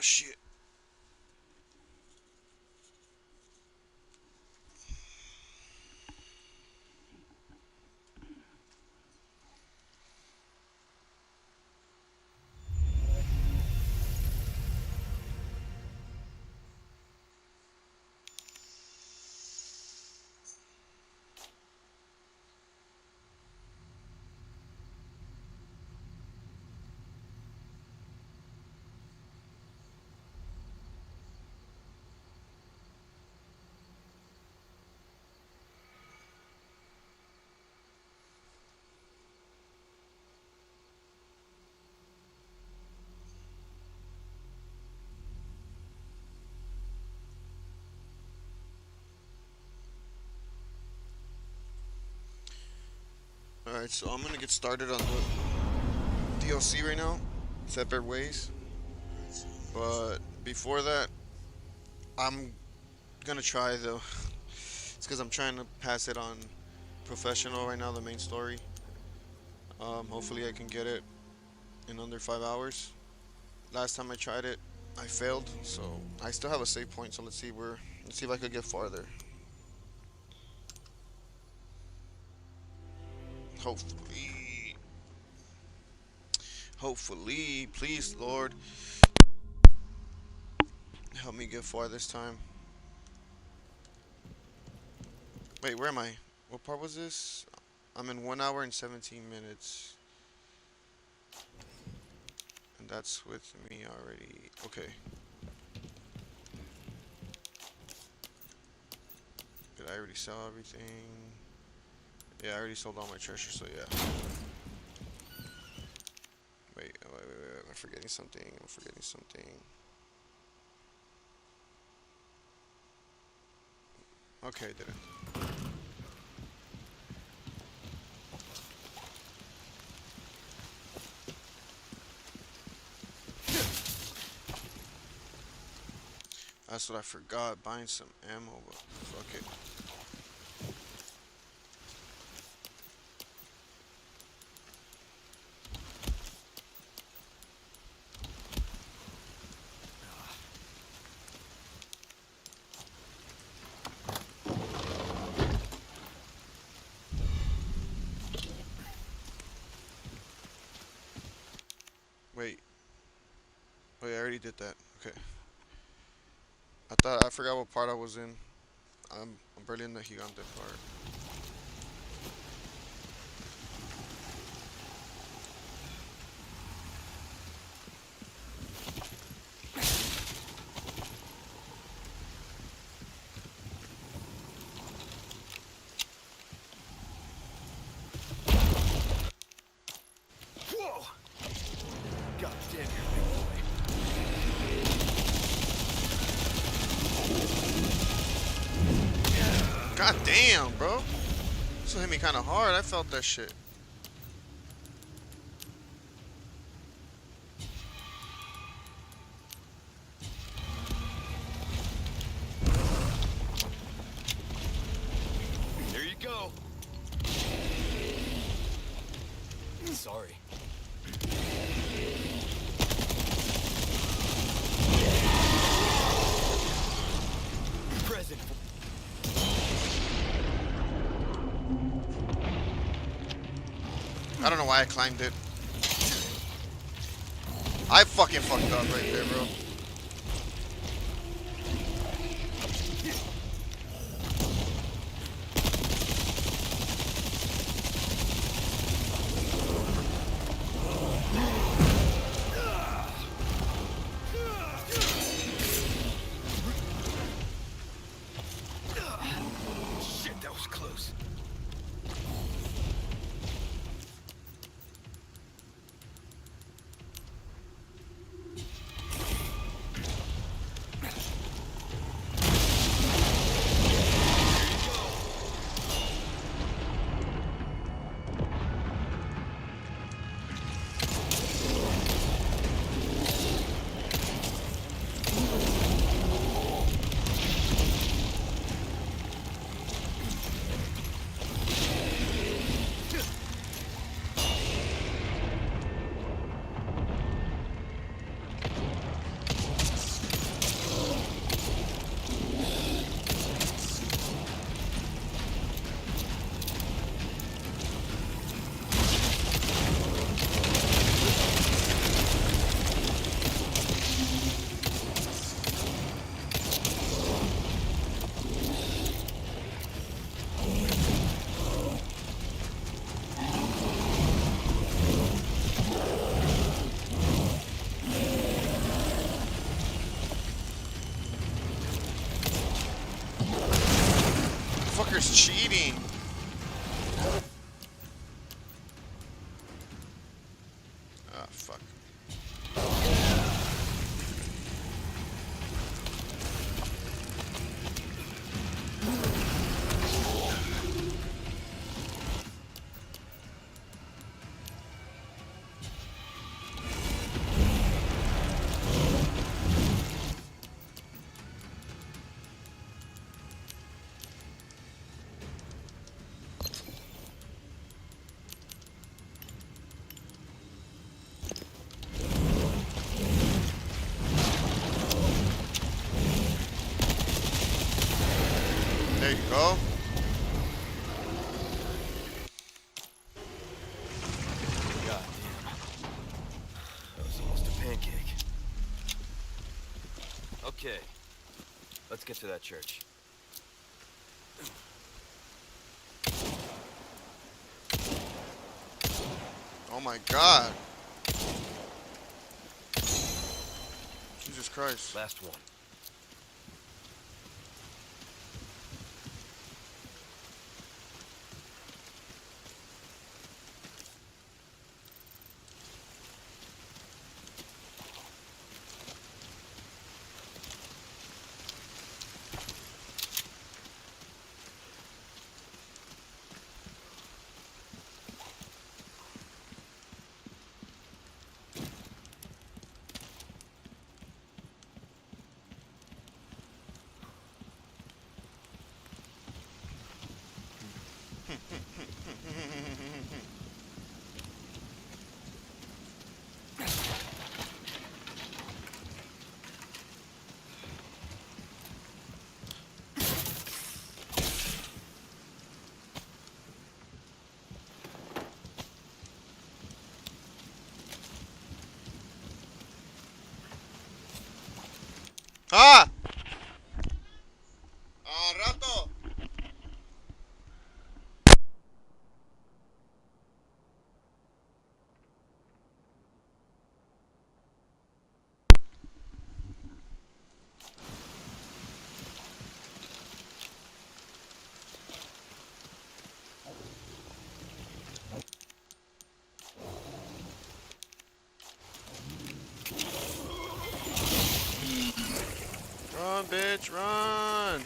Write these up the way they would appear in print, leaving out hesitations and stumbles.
shit. Alright, so I'm gonna get started on the DLC right now. Separate ways. But before that, I'm gonna try though. It's because I'm trying to pass it on professional right now, the main story. Hopefully I can get it in under 5 hours. Last time I tried it, I failed, so I still have a save point. So let's see if I could get farther. Hopefully, hopefully, please, Lord, help me get far this time. Wait, where am I? What part was this? I'm in 1 hour and 17 minutes, and that's with me already. Okay. Did I already sell everything? Yeah, I already sold all my treasure, so yeah. Wait. I'm forgetting something. I'm forgetting something. Okay, I did it. That's what I forgot. Buying some ammo, but fuck it. Wait. Wait, I already did that. Okay. I forgot what part I was in. I'm barely in the Gigante part. Whoa! God damn you, big boy. God damn, bro. This one hit me kind of hard. I felt that shit. There you go. Sorry. Present. I don't know why I climbed it. I fucking fucked up right there, bro. Shit, that was close. cheating. Ah, fuck. There you go. God damn. That was almost a pancake. Okay. Let's get to that church. Oh my god. Jesus Christ. Last one. Ah! Ah, rato. Run, bitch, run.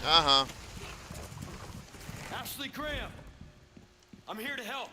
Uh-huh. Ashley Graham! I'm here to help.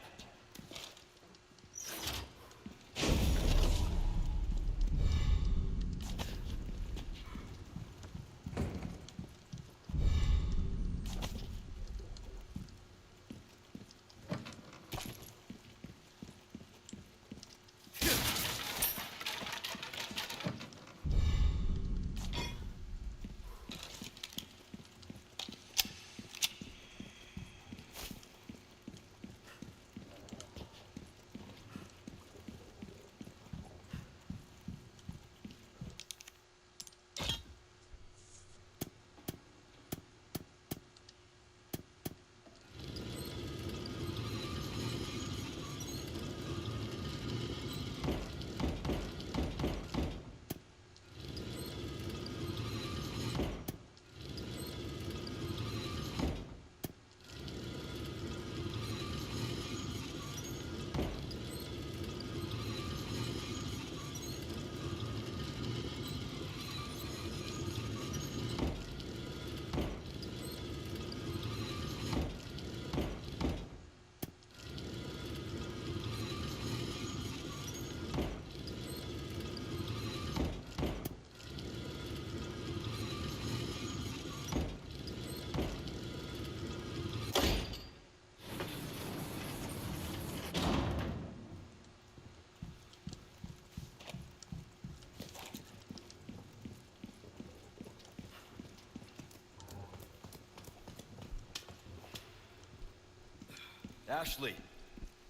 Ashley,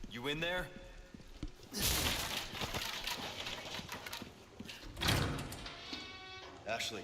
you in there? Ashley.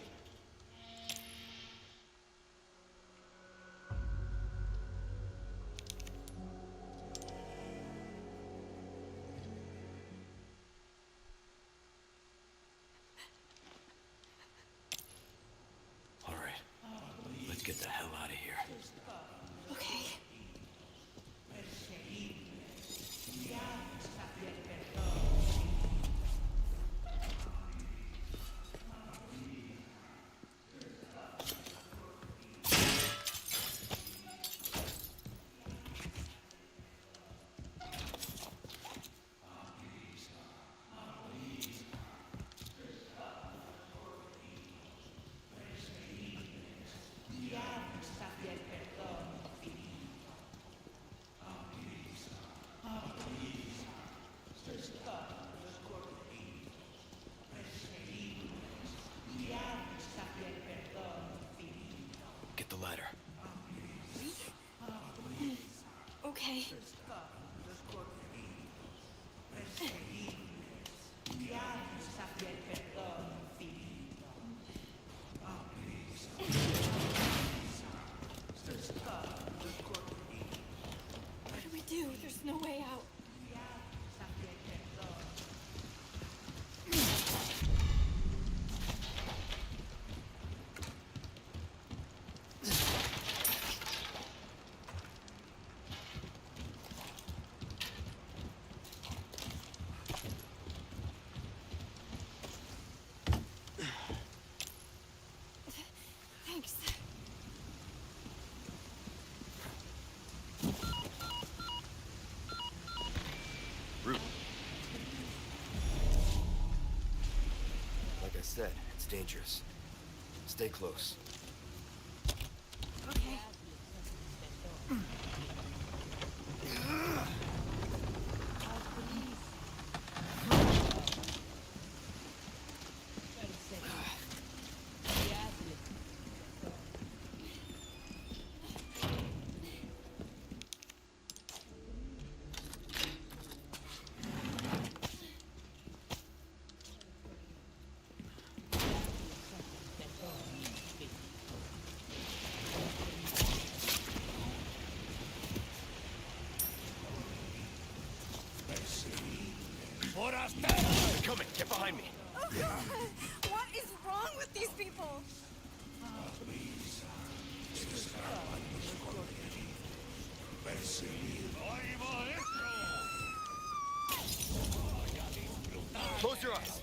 me. What do we do? There's no way out. Thanks. Root. Like I said, it's dangerous. Stay close. Okay. They're coming! Get behind me! What is wrong with these people? Close your eyes!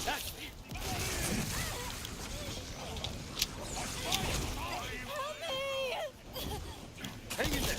Ashley! Help me! Hang in there!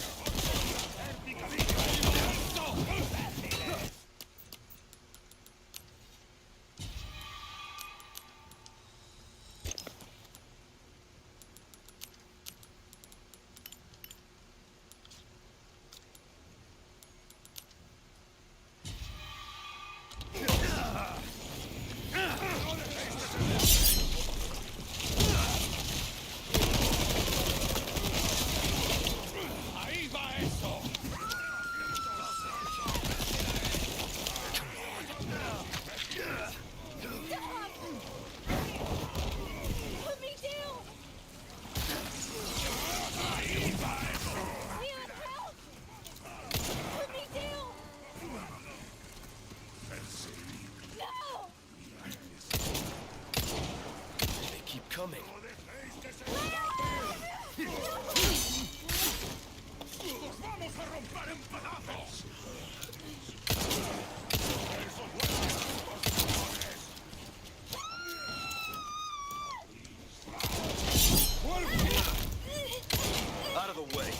Put me down! Leon, help! Put me down! No! They keep coming. Out of the way.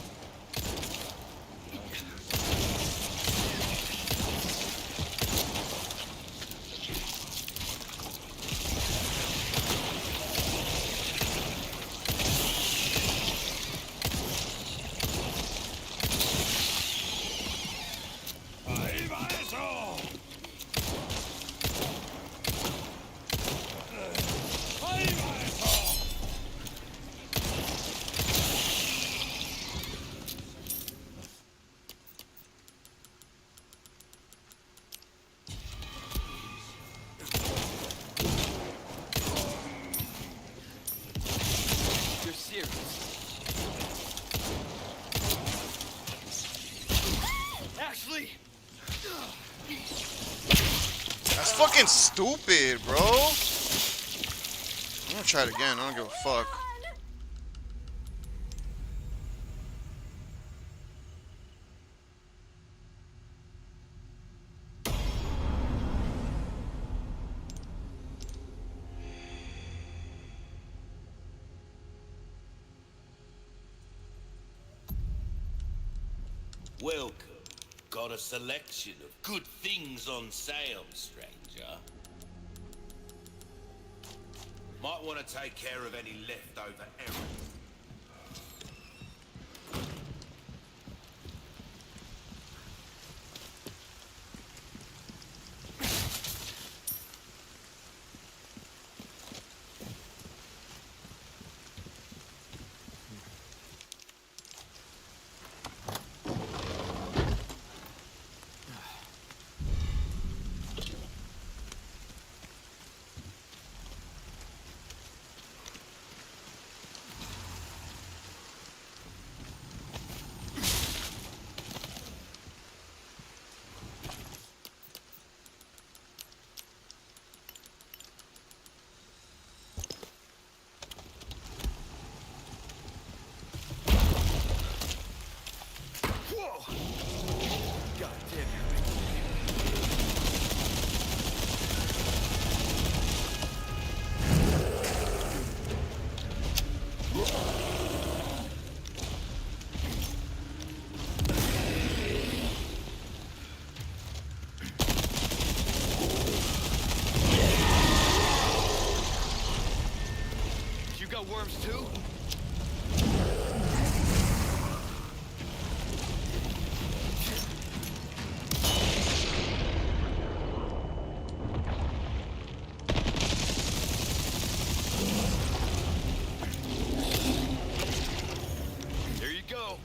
You're serious. Ashley! That's fucking stupid, bro. I'm gonna try it again. I don't give a fuck. Welcome. Got a selection of good things on sale, stranger. Might want to take care of any leftover errands. got worms too? There you go.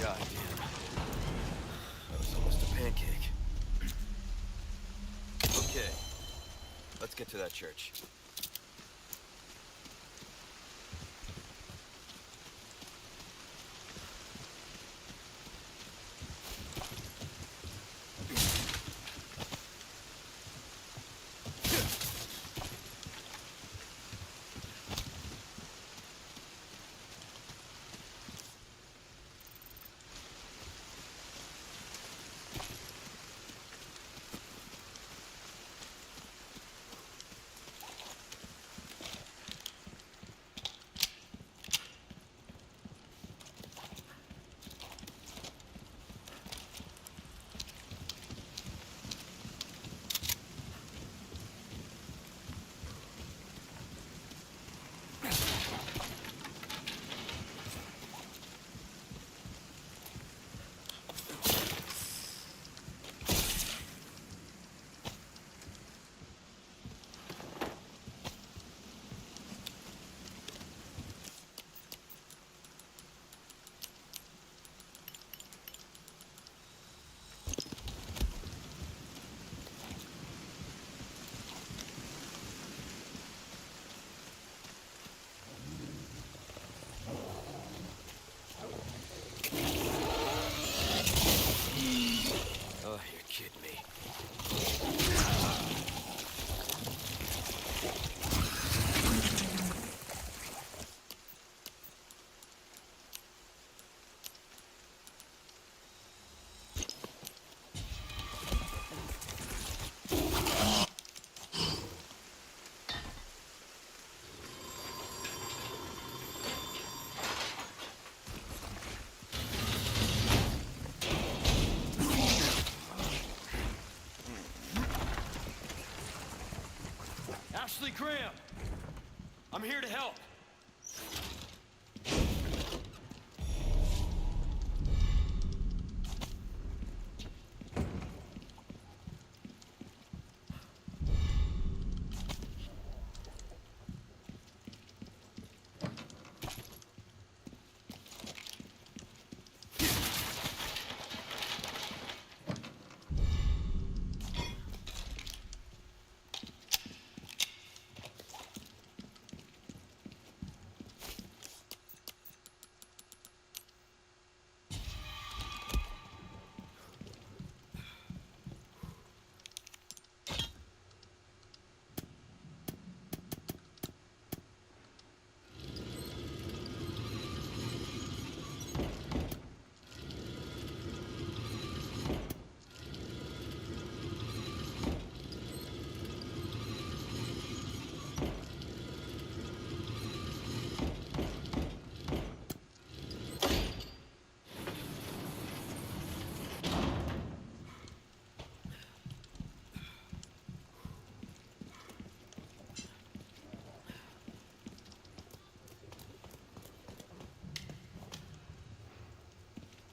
God damn. That was almost a pancake. Okay, let's get to that church. Oh, you're kidding me. Ashley Graham! I'm here to help.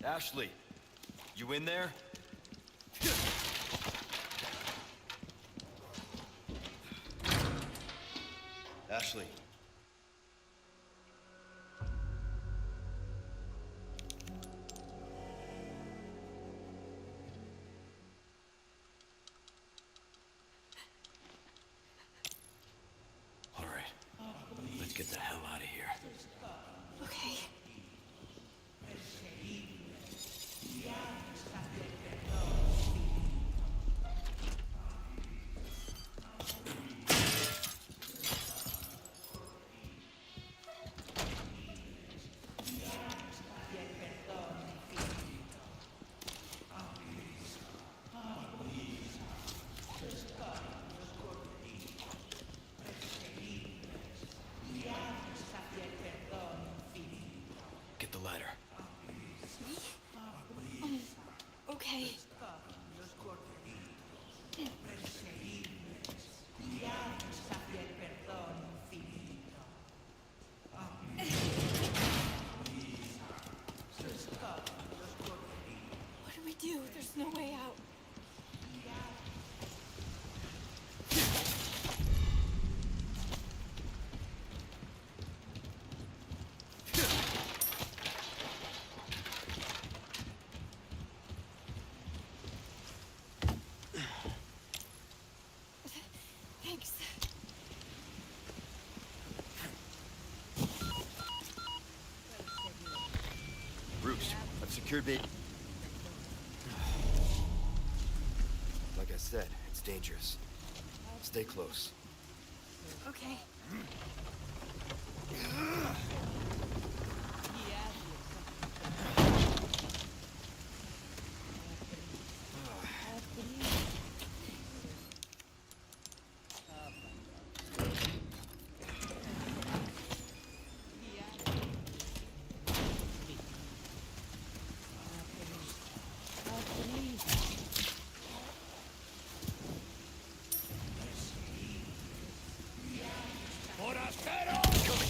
Ashley, you in there? Ashley. All right, let's get the hell out of here. Okay. Get the ladder. Okay. What do we do? There's no way out. Thanks. Bruce, I've secured the... Like I said, it's dangerous. Stay close. Okay.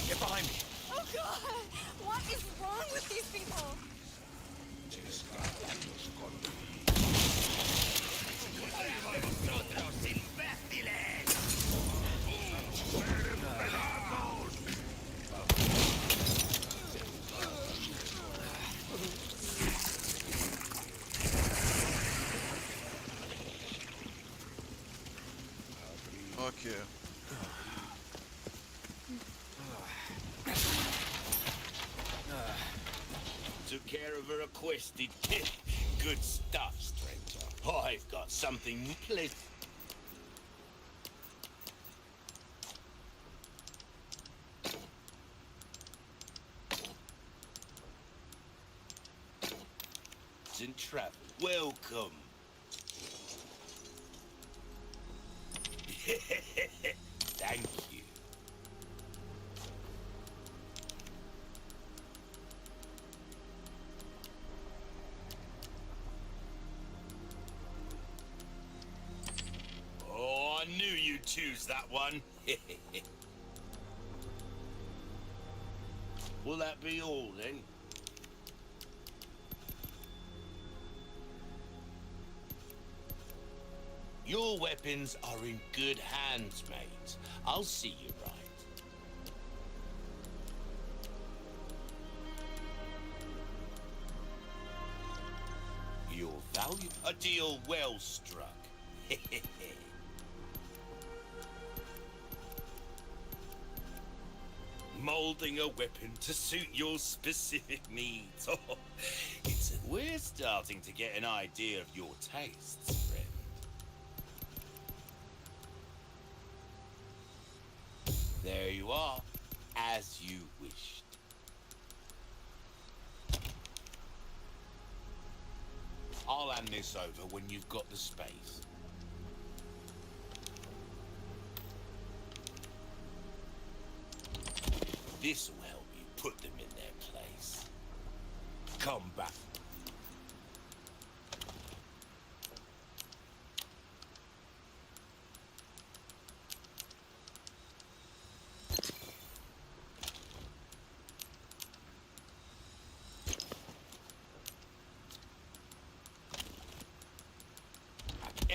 Get behind me! Oh God! What is wrong with these people? Fuck yeah. Took care of a requested tip. Good stuff, stranger. I've got something pleasant. And travel. Welcome. Thank you. Oh, I knew you'd choose that one. Will that be all then? Your weapons are in good hands, mate. I'll see you right. Your value? A deal well struck. Molding a weapon to suit your specific needs. We're starting to get an idea of your tastes, friend. There you are, as you wished. I'll hand this over when you've got the space. This will help you put them in their place. Come back.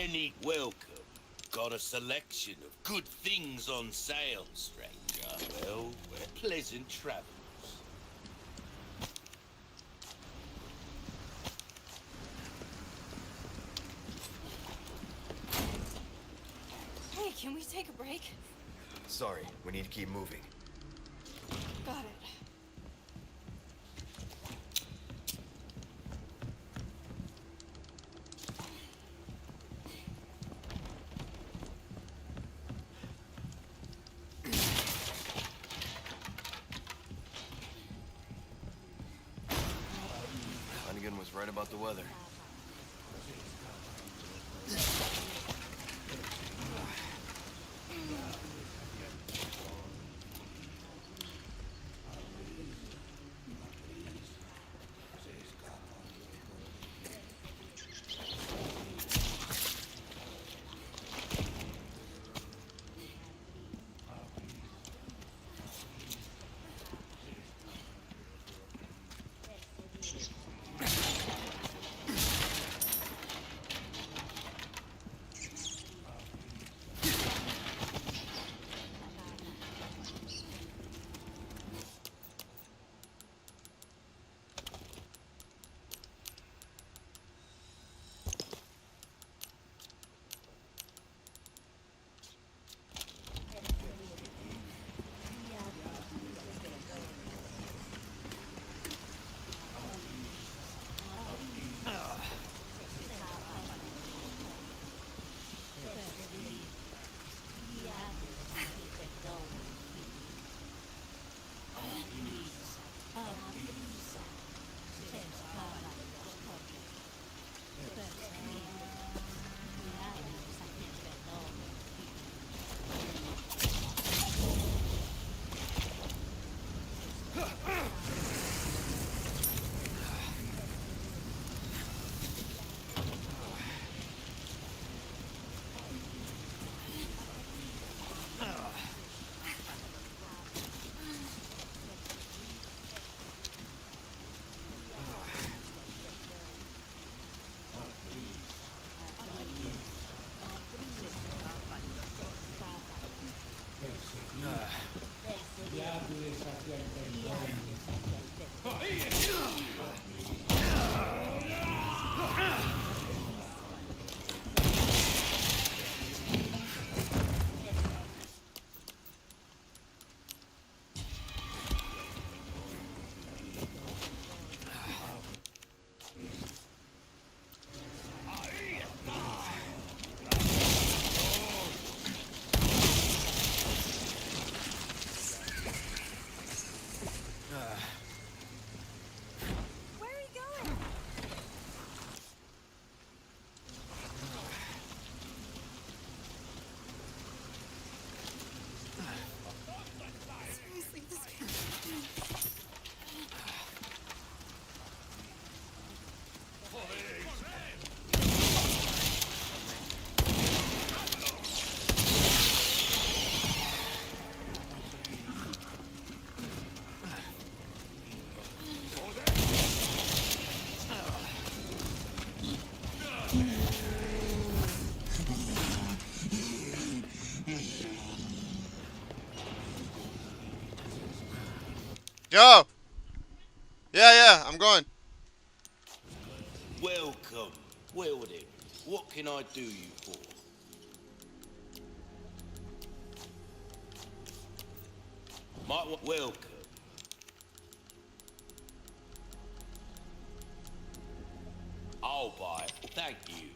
any welcome. Got a selection of good things on sale, stranger. Well, pleasant travels. Hey, can we take a break? Sorry, we need to keep moving. Got it. Hunnigan was right about the weather. Where are you going? Seriously, this can't. Yo! Yeah, I'm going. Welcome. Well then, what can I do you for? Welcome. I'll buy it. Thank you.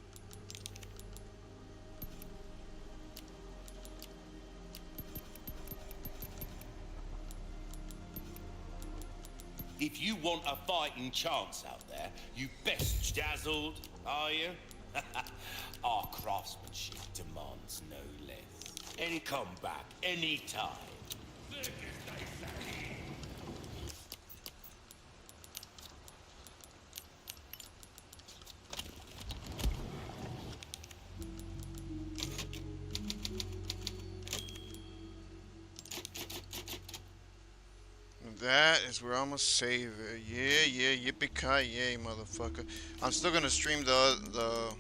If you want a fighting chance out there, you best dazzled, are you? Our craftsmanship demands no less. Any come back, any time. That is where I'm gonna save it. Yeah, yippee-ki-yay, motherfucker. I'm still gonna stream the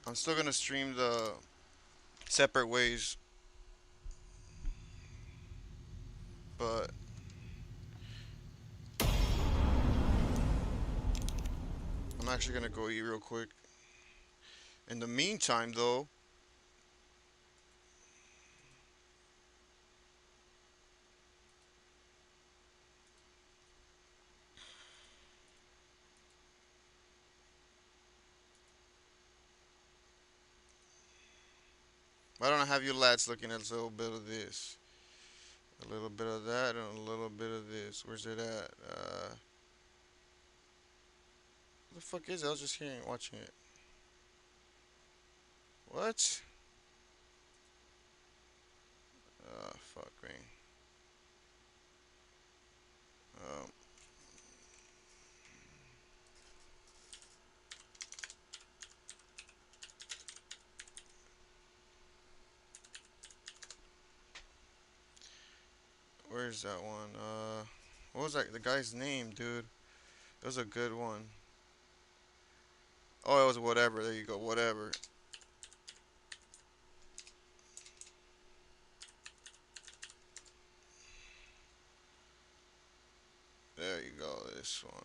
I'm still gonna stream the Separate Ways, but I'm actually gonna go eat real quick. In the meantime, though, why don't I have you lads looking at a little bit of this, a little bit of that, and a little bit of this? Where's it at? What the fuck is it? I was just hearing, watching it. What? Fuck me. Um, where's that one? What was that? The guy's name, dude. It was a good one. Oh, it was whatever. There you go. Whatever. There you go. This one.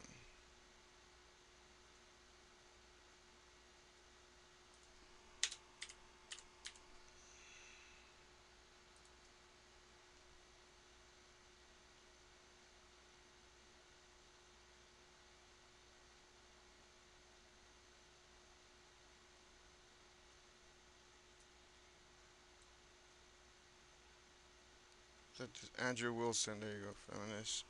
That's Andrew Wilson. There you go. Feminist.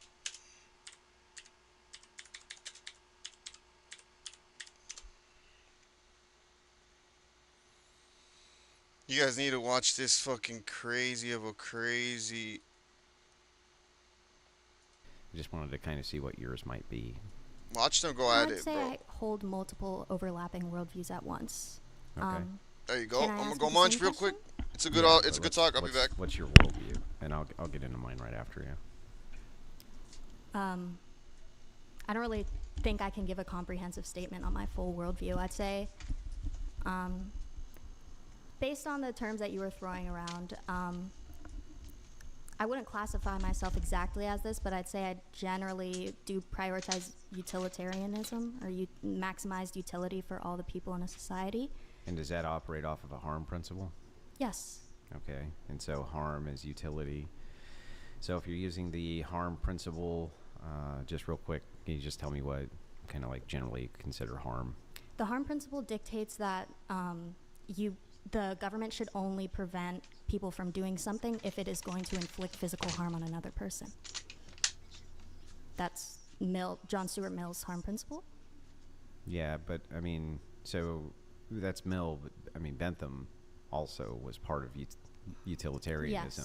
You guys need to watch this fucking crazy of a crazy. I just wanted to kind of see what yours might be. Watch them go at I'd it, say bro. I hold multiple overlapping worldviews at once. Okay. There you go. Can I I'm gonna ask go you the munch same real quick. question? It's a good. Yeah, It's a but good talk. I'll be back. What's your worldview? And I'll get into mine right after you. I don't really think I can give a comprehensive statement on my full worldview. I'd say, based on the terms that you were throwing around, I wouldn't classify myself exactly as this, but I'd say I generally do prioritize utilitarianism or maximized utility for all the people in a society. And does that operate off of a harm principle? Yes. Okay. And so harm is utility. So if you're using the harm principle, just real quick, can you just tell me what kind of like generally consider harm? The harm principle dictates that the government should only prevent people from doing something if it is going to inflict physical harm on another person. That's John Stuart Mill's harm principle. Yeah, but I mean, so that's Mill, but I mean, Bentham also was part of utilitarianism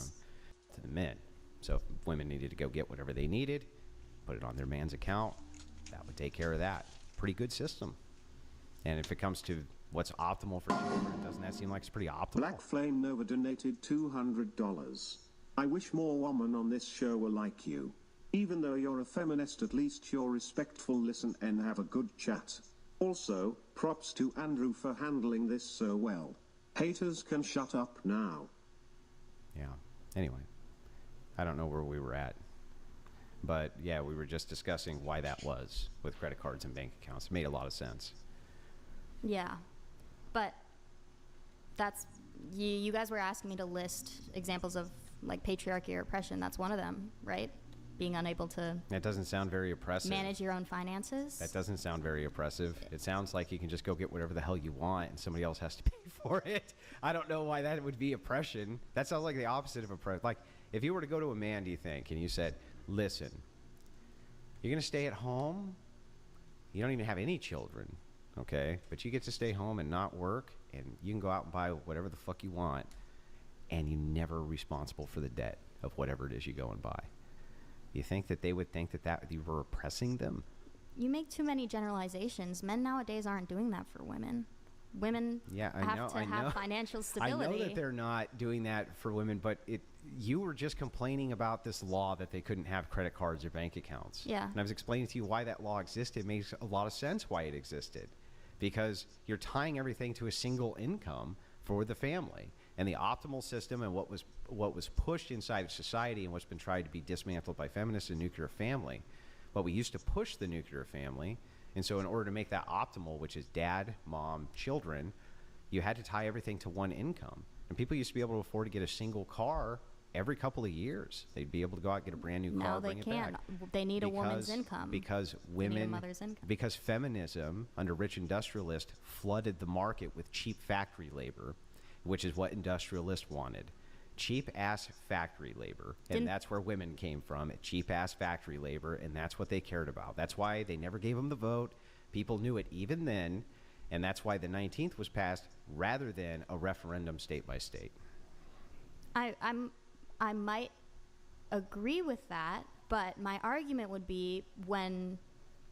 to the men. So if women needed to go get whatever they needed, put it on their man's account, that would take care of that. Pretty good system. And if it comes to what's optimal for children, doesn't that seem like it's pretty optimal? Black Flame Nova donated $200. I wish more women on this show were like you. Even though you're a feminist, at least you're respectful, listen and have a good chat. Also, props to Andrew for handling this so well. Haters can shut up now. Yeah. Anyway, I don't know where we were at. But yeah, we were just discussing why that was with credit cards and bank accounts. It made a lot of sense. Yeah. But that's, you guys were asking me to list examples of like patriarchy or oppression. That's one of them, right? Being unable to That doesn't sound very oppressive. manage your own finances. That doesn't sound very oppressive. It sounds like you can just go get whatever the hell you want and somebody else has to pay for it. I don't know why that would be oppression. That sounds like the opposite of oppression. Like, if you were to go to a man, do you think, and you said, listen, you're going to stay at home? You don't even have any children, okay? But you get to stay home and not work, and you can go out and buy whatever the fuck you want, and you're never responsible for the debt of whatever it is you go and buy. You think that they would think that you were oppressing them? You make too many generalizations. Men nowadays aren't doing that for women. Women have to have financial stability. I know that they're not doing that for women, but you were just complaining about this law that they couldn't have credit cards or bank accounts. Yeah. And I was explaining to you why that law existed. It makes a lot of sense why it existed. because you're tying everything to a single income for the family. And the optimal system and what was pushed inside of society and what's been tried to be dismantled by feminists and nuclear family. But we used to push the nuclear family. And so in order to make that optimal, which is dad, mom, children, you had to tie everything to one income. And people used to be able to afford to get a single car every couple of years. They'd be able to go out and get a brand new car, No, they bring it can't. back. They need a woman's income. Because They need a women, mother's income. because feminism under rich industrialists flooded the market with cheap factory labor, which is what industrialists wanted. Cheap ass factory labor. And Didn't- that's where women came from, cheap ass factory labor, and that's what they cared about. That's why they never gave them the vote. People knew it even then, and that's why the 19th was passed rather than a referendum state by state. I might agree with that, but my argument would be when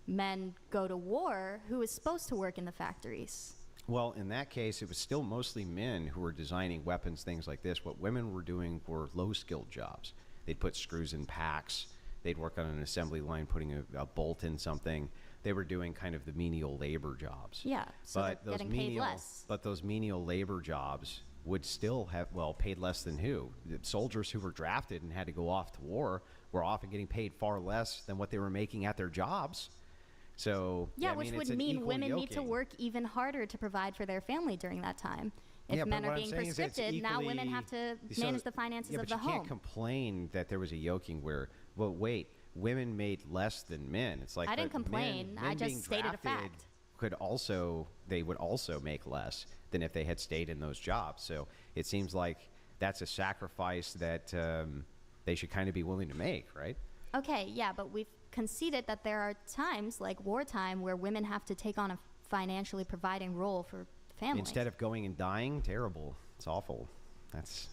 men go to war, who is supposed to work in the factories? Well, in that case, it was still mostly men who were designing weapons, things like this. What women were doing were low-skilled jobs. They'd put screws in packs. They'd work on an assembly line, putting a bolt in something. They were doing kind of the menial labor jobs. Yeah, so they're getting paid less. But those menial labor jobs would still have, well, paid less than who? The soldiers who were drafted and had to go off to war were often getting paid far less than what they were making at their jobs. So Yeah, I which mean, would it's an mean equal women need to yoking. work even harder to provide for their family during that time. If Yeah, but men what are I'm being saying is it's prescripted, now women equally- have to so- manage the finances yeah, of but the you home. can't complain that there was a yoking where, well, wait, women made less than men. It's like I didn't but men- complain. I men just being stated a drafted fact. they would also make less than if they had stayed in those jobs. So it seems like that's a sacrifice that they should kind of be willing to make, right? Okay, yeah, but we've conceded that there are times, like wartime, where women have to take on a financially providing role for families. Instead of going and dying, terrible. It's awful.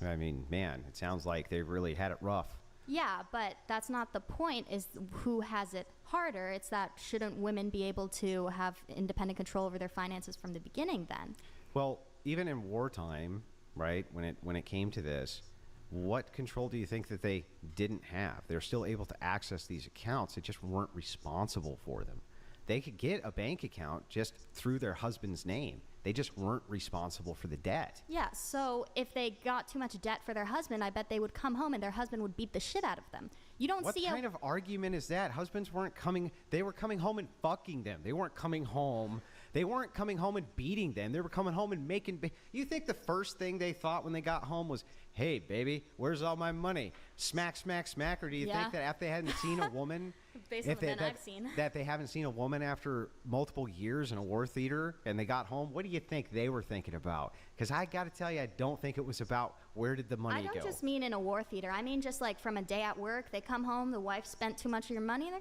I mean, man, it sounds like they really had it rough. Yeah, but that's not the point, is who has it harder. It's that shouldn't women be able to have independent control over their finances from the beginning then? Well, even in wartime, right, when it came to this, what control do you think that they didn't have? They're still able to access these accounts. They just weren't responsible for them. They could get a bank account just through their husband's name. They just weren't responsible for the debt. Yeah, so if they got too much debt for their husband, I bet they would come home and their husband would beat the shit out of them. You don't What see kind of argument is that? Husbands weren't coming, they were coming home and fucking them. They weren't coming home and beating them. They were coming home and making, you think the first thing they thought when they got home was, hey, baby, where's all my money? Smack, smack, smack. Or do you Yeah. think that after they hadn't seen a woman, Based on the men I've seen. that they haven't seen a woman after multiple years in a war theater and they got home, what do you think they were thinking about? Because I got to tell you, I don't think it was about where did the money I don't go. just mean in a war theater. I mean just like from a day at work, they come home, the wife spent too much of your money, and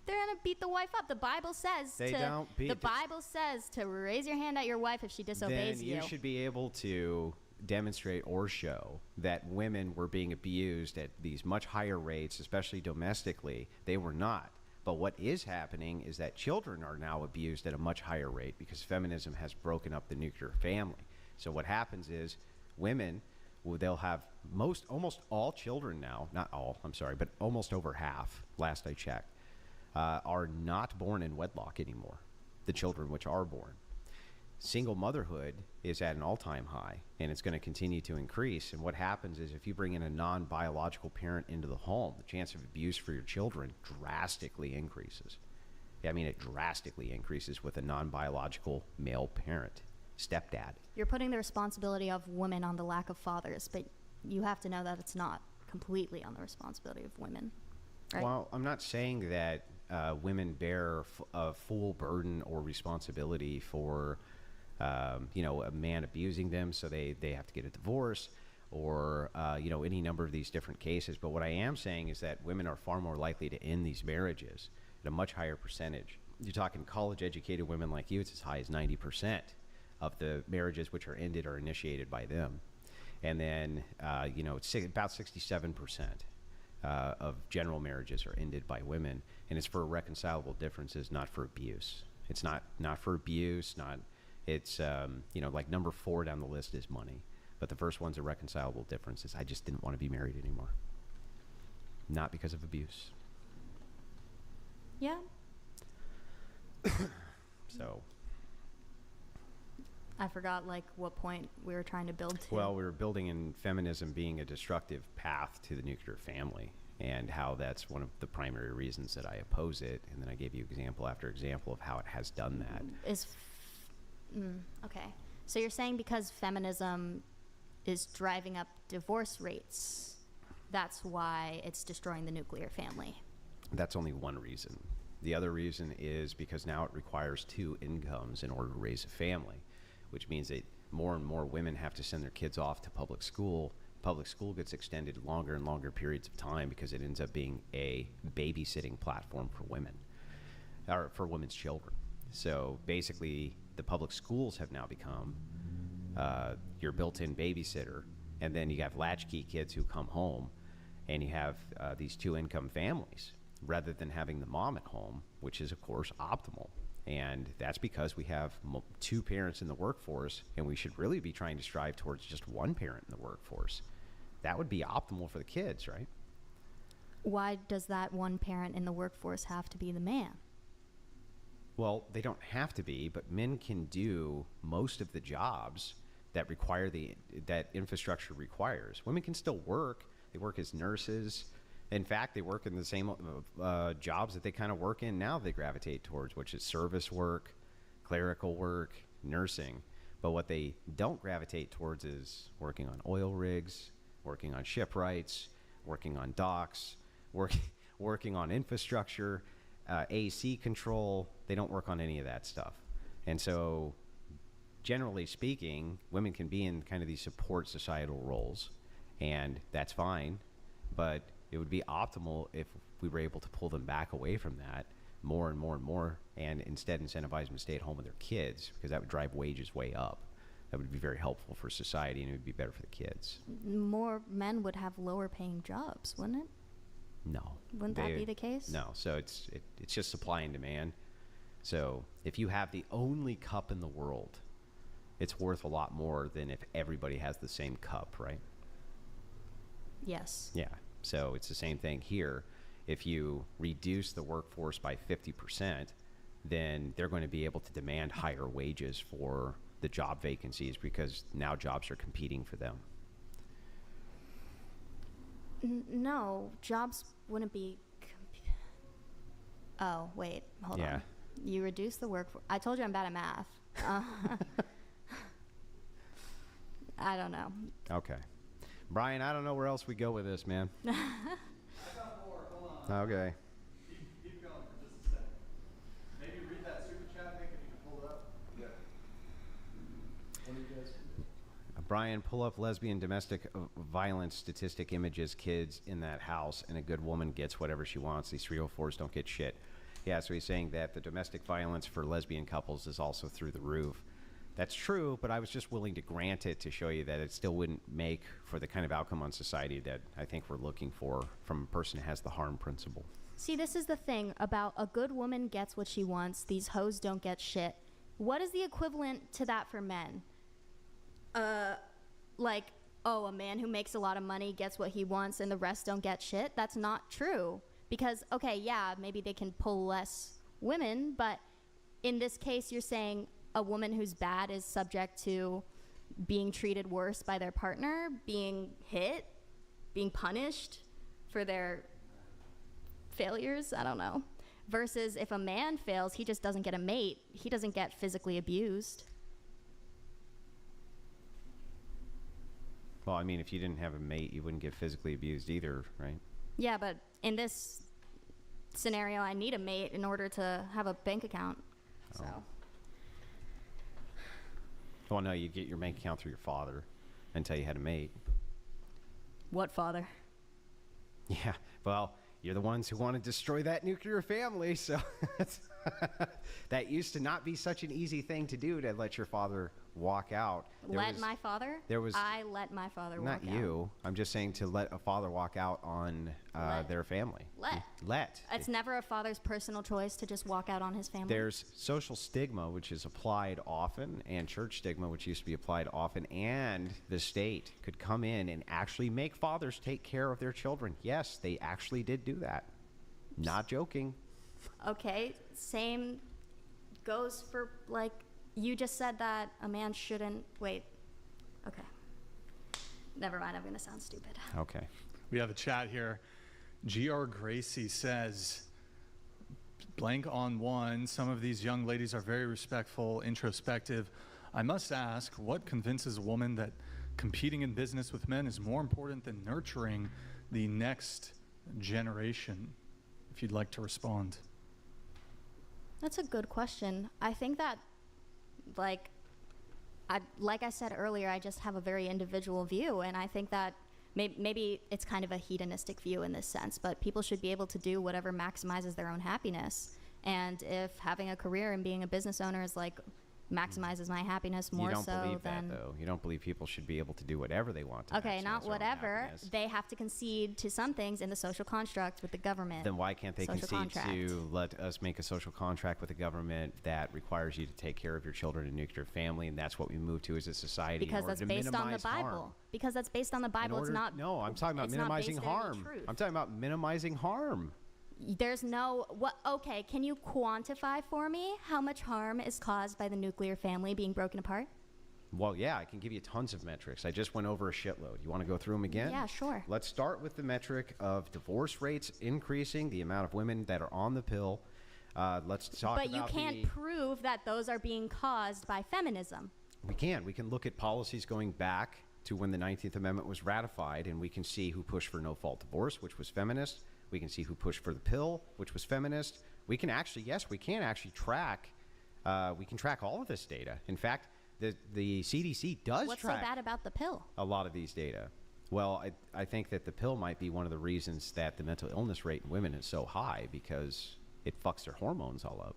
they're gonna beat the wife up. The Bible says the Bible says to raise your hand at your wife if she disobeys then you you. should be able to demonstrate or show that women were being abused at these much higher rates, especially domestically. They were not. But what is happening is that children are now abused at a much higher rate because feminism has broken up the nuclear family. So what happens is women, they'll have almost all children now, not all, I'm sorry, but almost over half, last I checked, are not born in wedlock anymore, the children which are born. Single motherhood is at an all-time high, and it's going to continue to increase. And what happens is if you bring in a non-biological parent into the home, the chance of abuse for your children drastically increases. Yeah, I mean, it drastically increases with a non-biological male parent, stepdad. You're putting the responsibility of women on the lack of fathers, but you have to know that it's not completely on the responsibility of women, right? Well, I'm not saying that women bear a full burden or responsibility for a man abusing them, so they have to get a divorce, or any number of these different cases. But what I am saying is that women are far more likely to end these marriages at a much higher percentage. You're talking college-educated women like you; it's as high as 90% of the marriages which are ended are initiated by them, and then it's about 67% of general marriages are ended by women, and it's for irreconcilable differences, not for abuse. It's not for abuse, not. It's, like number 4 down the list is money. But the first one's irreconcilable differences. I just didn't want to be married anymore. Not because of abuse. Yeah. So, I forgot like what point we were trying to build to. Well, we were building in feminism being a destructive path to the nuclear family, and how that's one of the primary reasons that I oppose it. And then I gave you example after example of how it has done that. Okay. So you're saying because feminism is driving up divorce rates, that's why it's destroying the nuclear family. That's only one reason. The other reason is because now it requires 2 incomes in order to raise a family, which means that more and more women have to send their kids off to public school. Public school gets extended longer and longer periods of time because it ends up being a babysitting platform for women, or for women's children. So basically, the public schools have now become your built-in babysitter, and then you have latchkey kids who come home, and you have these 2-income families, rather than having the mom at home, which is, of course, optimal. And that's because we have 2 parents in the workforce, and we should really be trying to strive towards just 1 parent in the workforce. That would be optimal for the kids, right? Why does that 1 parent in the workforce have to be the man? Well, they don't have to be, but men can do most of the jobs that require that infrastructure requires. Women can still work. They work as nurses. In fact, they work in the same jobs that they kind of work in now they gravitate towards, which is service work, clerical work, nursing. But what they don't gravitate towards is working on oil rigs, working on shipwrights, working on docks, working on infrastructure, AC control. They don't work on any of that stuff. And so, generally speaking, women can be in kind of these support societal roles, and that's fine. But it would be optimal if we were able to pull them back away from that more and more and more, and instead incentivize them to stay at home with their kids, because that would drive wages way up. That would be very helpful for society, and it would be better for the kids. More men would have lower paying jobs, wouldn't it? No. Wouldn't that be the case? No. So it's just supply and demand. So if you have the only cup in the world, it's worth a lot more than if everybody has the same cup, right? Yes. Yeah. So it's the same thing here. If you reduce the workforce by 50%, then they're going to be able to demand higher wages for the job vacancies, because now jobs are competing for them. No, jobs wouldn't be. Oh, wait, hold on. You reduce the workforce. I told you I'm bad at math. I don't know. Okay. Brian, I don't know where else we go with this, man. I got more. Hold on. Okay. Keep going for just a second. Maybe read that super chat, Nick, if you can pull it up. Yeah. What do you guys? Brian, pull up lesbian domestic violence statistic images, kids in that house, and a good woman gets whatever she wants. These 304s don't get shit. Yeah, so he's saying that the domestic violence for lesbian couples is also through the roof. That's true, but I was just willing to grant it to show you that it still wouldn't make for the kind of outcome on society that I think we're looking for from a person who has the harm principle. See, this is the thing about a good woman gets what she wants. These hoes don't get shit. What is the equivalent to that for men? Like, oh, a man who makes a lot of money gets what he wants and the rest don't get shit? That's not true. Because, okay, yeah, maybe they can pull less women, but in this case, you're saying a woman who's bad is subject to being treated worse by their partner, being hit, being punished for their failures. I don't know. Versus if a man fails, he just doesn't get a mate. He doesn't get physically abused. Well, I mean, if you didn't have a mate, you wouldn't get physically abused either, right? Yeah, but in this scenario, I need a mate in order to have a bank account. So. Well, no, you get your bank account through your father until you had a mate. What father? Yeah, well, you're the ones who want to destroy that nuclear family, so that used to not be such an easy thing to do, to let your father walk out. My father? I let my father walk out. Not you. I'm just saying to let a father walk out on their family. Let. It's never a father's personal choice to just walk out on his family. There's social stigma, which is applied often, and church stigma, which used to be applied often, and the state could come in and actually make fathers take care of their children. Yes, they actually did do that. Not joking. Okay, same goes for, like, You just said that a man shouldn't. Wait. Okay. Never mind. I'm going to sound stupid. Okay. We have a chat here. G.R. Gracie says, blank on one, some of these young ladies are very respectful, introspective. I must ask, what convinces a woman that competing in business with men is more important than nurturing the next generation? If you'd like to respond. That's a good question. I think that, like I said earlier, I just have a very individual view, and I think that maybe it's kind of a hedonistic view in this sense, but people should be able to do whatever maximizes their own happiness. And if having a career and being a business owner is like maximizes my happiness more you don't so believe than that, though. You don't believe people should be able to do whatever they want to. Okay, maximize not their own whatever. happiness. They have to concede to some things in the social construct with the government. Then why can't they Social concede contract. to let us make a social contract with the government that requires you to take care of your children and nuclear family, and that's what we move to as a society? Because in order that's to based on the minimize Bible. harm. Because that's based on the Bible. It's not. No, I'm talking about it's not minimizing based in any harm. truth. I'm talking about minimizing harm. There's no what? Okay, can you quantify for me how much harm is caused by the nuclear family being broken apart? Well, yeah, I can give you tons of metrics. I just went over a shitload. You want to go through them again? Yeah, sure. Let's start with the metric of divorce rates increasing, the amount of women that are on the pill. Let's talk But about you can't prove that those are being caused by feminism. We can. We can look at policies going back to when the 19th Amendment was ratified, and we can see who pushed for no-fault divorce, which was feminist. We can see who pushed for the pill, which was feminist. We can actually, yes, we can actually track. We can track all of this data. In fact, the CDC does What's so track bad about the pill? a lot of these data. Well, I think that the pill might be one of the reasons that the mental illness rate in women is so high, because it fucks their hormones all up.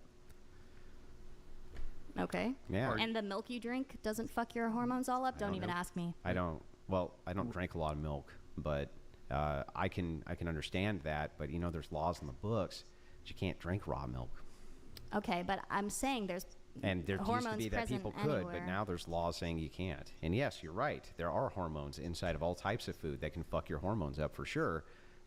Okay. Yeah. And the milk you drink doesn't fuck your hormones all up? Don't even ask me. I don't drink a lot of milk, but I can understand that. But you know, there's laws in the books that you can't drink raw milk. Okay, but I'm saying there's And there used to hormones be that present people could, anywhere. but now there's laws saying you can't. And yes, you're right. There are hormones inside of all types of food that can fuck your hormones up for sure,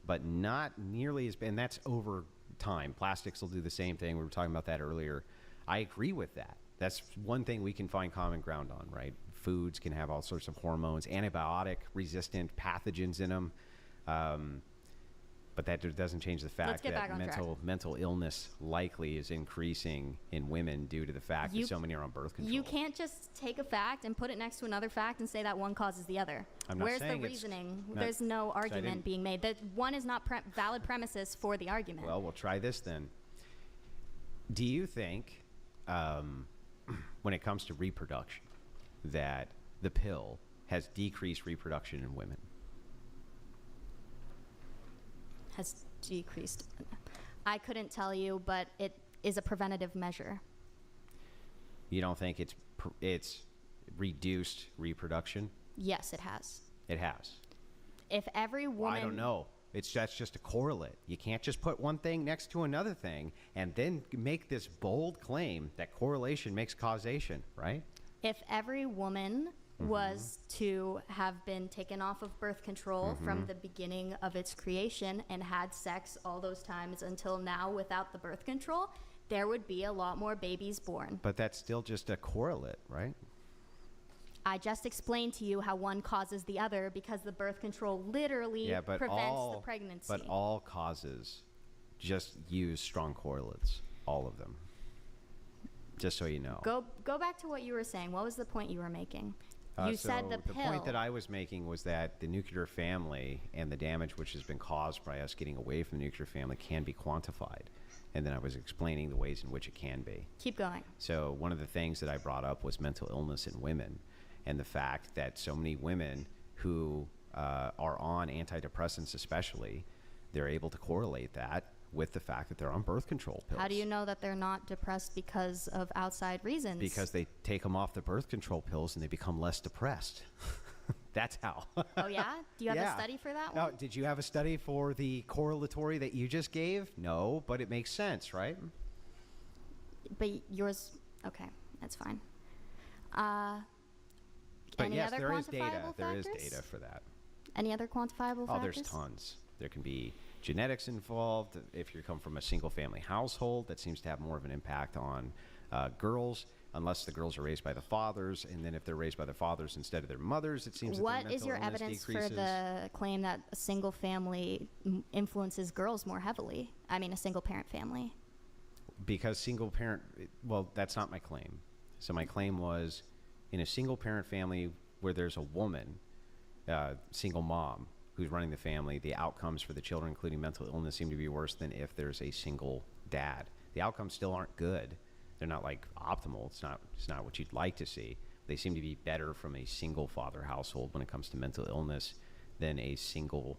but not nearly as bad. And that's over time. Plastics will do the same thing. We were talking about that earlier. I agree with that. That's one thing we can find common ground on, right? Foods can have all sorts of hormones, antibiotic-resistant pathogens in them. But that doesn't change the fact that mental illness likely is increasing in women due to the fact that so many are on birth control. You can't just take a fact and put it next to another fact and say that one causes the other. I'm not Where's the saying reasoning? not- There's no so I argument didn't- being made. That one is not valid premises for the argument. Well, we'll try this then. Do you think, when it comes to reproduction, that the pill has decreased reproduction in women? Has decreased. I couldn't tell you, but it is a preventative measure. You don't think it's reduced reproduction? Yes, it has. It has. If every woman... Well, I don't know. That's just a correlate. You can't just put one thing next to another thing and then make this bold claim that correlation makes causation, right? If every woman was to have been taken off of birth control from the beginning of its creation and had sex all those times until now without the birth control, there would be a lot more babies born. But that's still just a correlate, right? I just explained to you how one causes the other because the birth control literally prevents the pregnancy. But all causes just use strong correlates, all of them. Just so you know. Go back to what you were saying. What was the point you were making? You said the pill. The point that I was making was that the nuclear family and the damage which has been caused by us getting away from the nuclear family can be quantified. And then I was explaining the ways in which it can be. Keep going. So one of the things that I brought up was mental illness in women, and the fact that so many women who are on antidepressants especially, they're able to correlate that with the fact that they're on birth control pills. How do you know that they're not depressed because of outside reasons? Because they take them off the birth control pills and they become less depressed. That's how. Oh, yeah? Do you have a study for that one? Did you have a study for the correlatory that you just gave? No, but it makes sense, right? But yours, okay, that's fine. But any yes, other there is data. quantifiable There is factors? data for that. Any other quantifiable Oh, factors? there's tons. There can be genetics involved. If you come from a single family household, that seems to have more of an impact on girls, unless the girls are raised by the fathers, and then if they're raised by the fathers instead of their mothers, it seems that their What mental is your illness evidence decreases. for the claim that a single family influences girls more heavily? I mean, a single parent family. Because single parent, well, that's not my claim. So my claim was, in a single parent family where there's a woman, single mom, who's running the family, the outcomes for the children, including mental illness, seem to be worse than if there's a single dad. The outcomes still aren't good. They're not like optimal. It's not what you'd like to see. They seem to be better from a single father household when it comes to mental illness than a single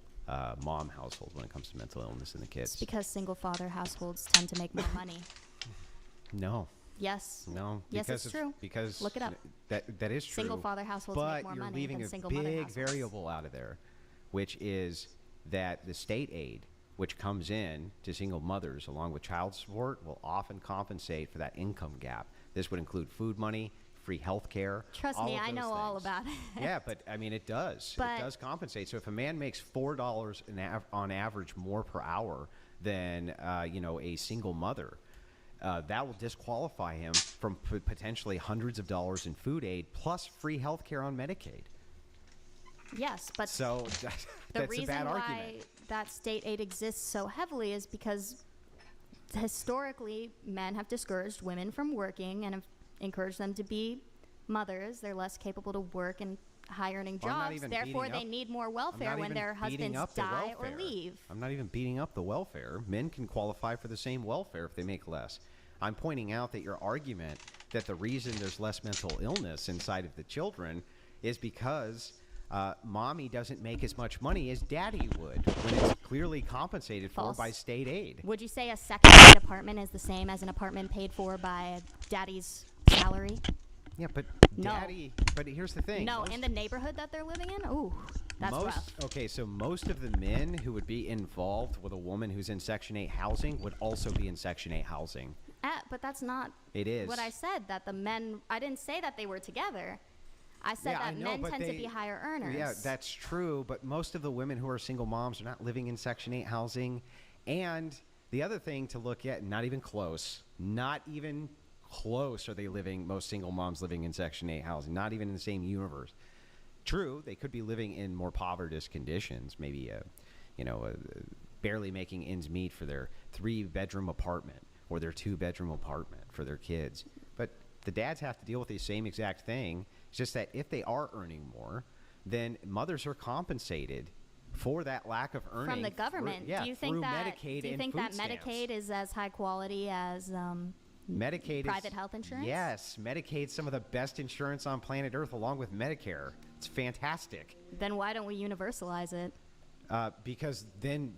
mom household when it comes to mental illness in the kids. It's because single father households tend to make more money. No. Yes. No. Yes, it's true. Because look it up. That is true. Single father households but make more you're money leaving than a single mother big households. variable out of there, which is that the state aid, which comes in to single mothers along with child support, will often compensate for that income gap. This would include food money, free health care. Trust all me, of I those know all things. about it. Yeah, but I mean, it does. But- it does compensate. So if a man makes $4 on average more per hour than a single mother, that will disqualify him from potentially hundreds of dollars in food aid plus free health care on Medicaid. Yes, but So the that's a reason bad why argument. that state aid exists so heavily is because historically men have discouraged women from working and have encouraged them to be mothers. They're less capable to work in high earning Well, I'm not jobs. even Therefore, beating they up- need more I'm welfare not when even their beating husbands up the die or welfare. leave. I'm not even beating up the welfare. Men can qualify for the same welfare if they make less. I'm pointing out that your argument that the reason there's less mental illness inside of the children is because mommy doesn't make as much money as daddy would when it's clearly compensated False. for by state aid. Would you say a second-rate apartment is the same as an apartment paid for by daddy's salary? Yeah, but No. daddy. But here's the thing. No, most- in the neighborhood that they're living in? Ooh, that's most, rough. Okay, so most of the men who would be involved with a woman who's in Section 8 housing would also be in Section 8 housing. But that's not It is. what I said, that the men, I didn't say that they were together. I said Yeah, I that know, men but tend to they- be higher earners. Yeah, that's true, but most of the women who are single moms are not living in Section 8 housing. And the other thing to look at, not even close are they living, most single moms living in Section 8 housing, not even in the same universe. True, they could be living in more impoverished conditions, maybe barely making ends meet for their 3-bedroom apartment or their 2-bedroom apartment for their kids. But the dads have to deal with the same exact thing. It's just that if they are earning more, then mothers are compensated for that lack of earning From the government. do you think Do you think that Medicaid is as high quality as Medicaid private is, health insurance? Yes, Medicaid's some of the best insurance on planet Earth, along with Medicare. It's fantastic. Then why don't we universalize it? Because then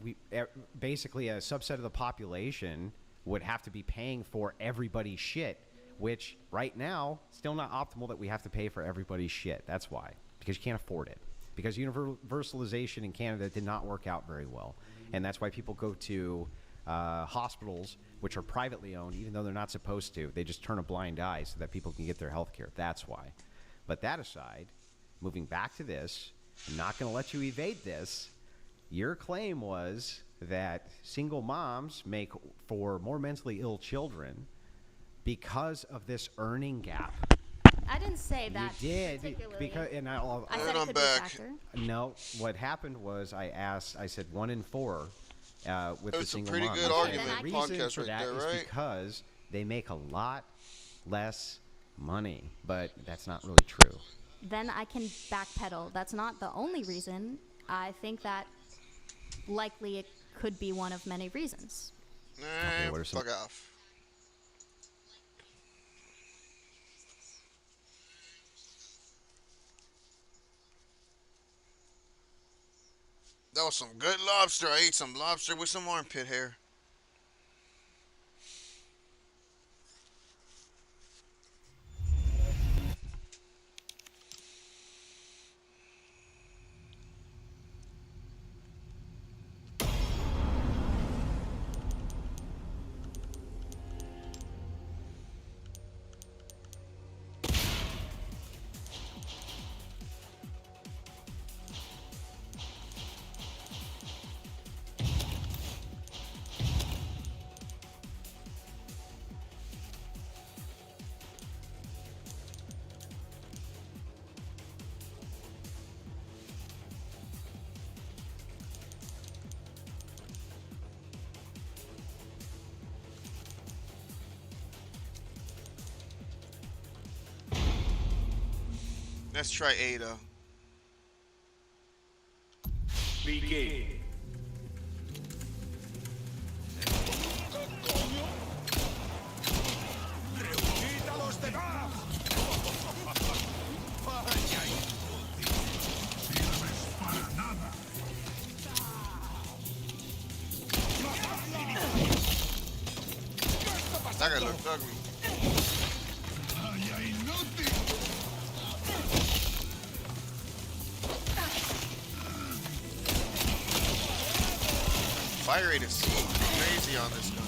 basically a subset of the population would have to be paying for everybody's shit, which right now, still not optimal that we have to pay for everybody's shit. That's why, because you can't afford it. Because universalization in Canada did not work out very well. And that's why people go to hospitals, which are privately owned, even though they're not supposed to. They just turn a blind eye so that people can get their health care. That's why. But that aside, moving back to this, I'm not going to let you evade this. Your claim was that single moms make for more mentally ill children because of this earning gap. I didn't say that. You did particularly. because, and I And said I'm it could be a back. factor. no, what happened was I said 1 in 4 with the That's a single pretty moms. good argument, The reason podcast for right that there, is right? because they make a lot less money, but that's not really true. Then I can backpedal. That's not the only reason. I think that likely it could be one of many reasons. Nah, what are some- fuck off. That was some good lobster. I ate some lobster with some armpit hair. Let's try Ada. Begin. That guy looked ugly. Fire rate is crazy on this gun.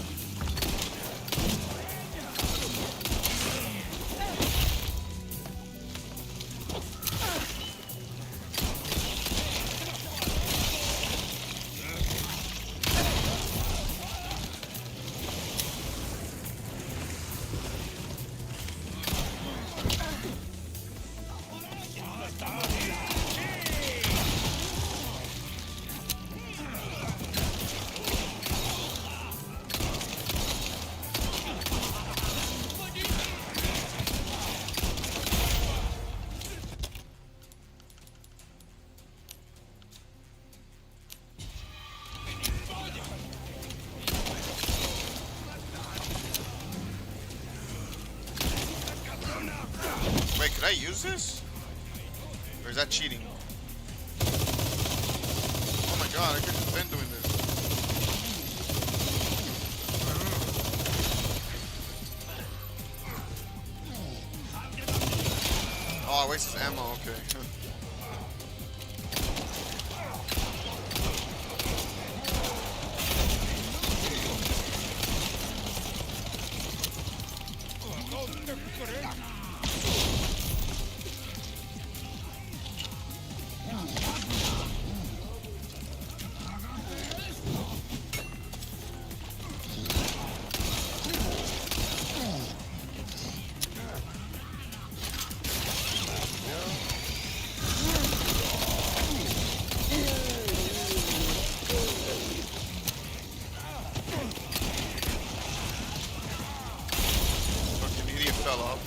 Wait, could I use this? Or is that cheating? Oh my god, I could have been doing this. Oh, I wasted ammo, okay. Fucking idiot fell off.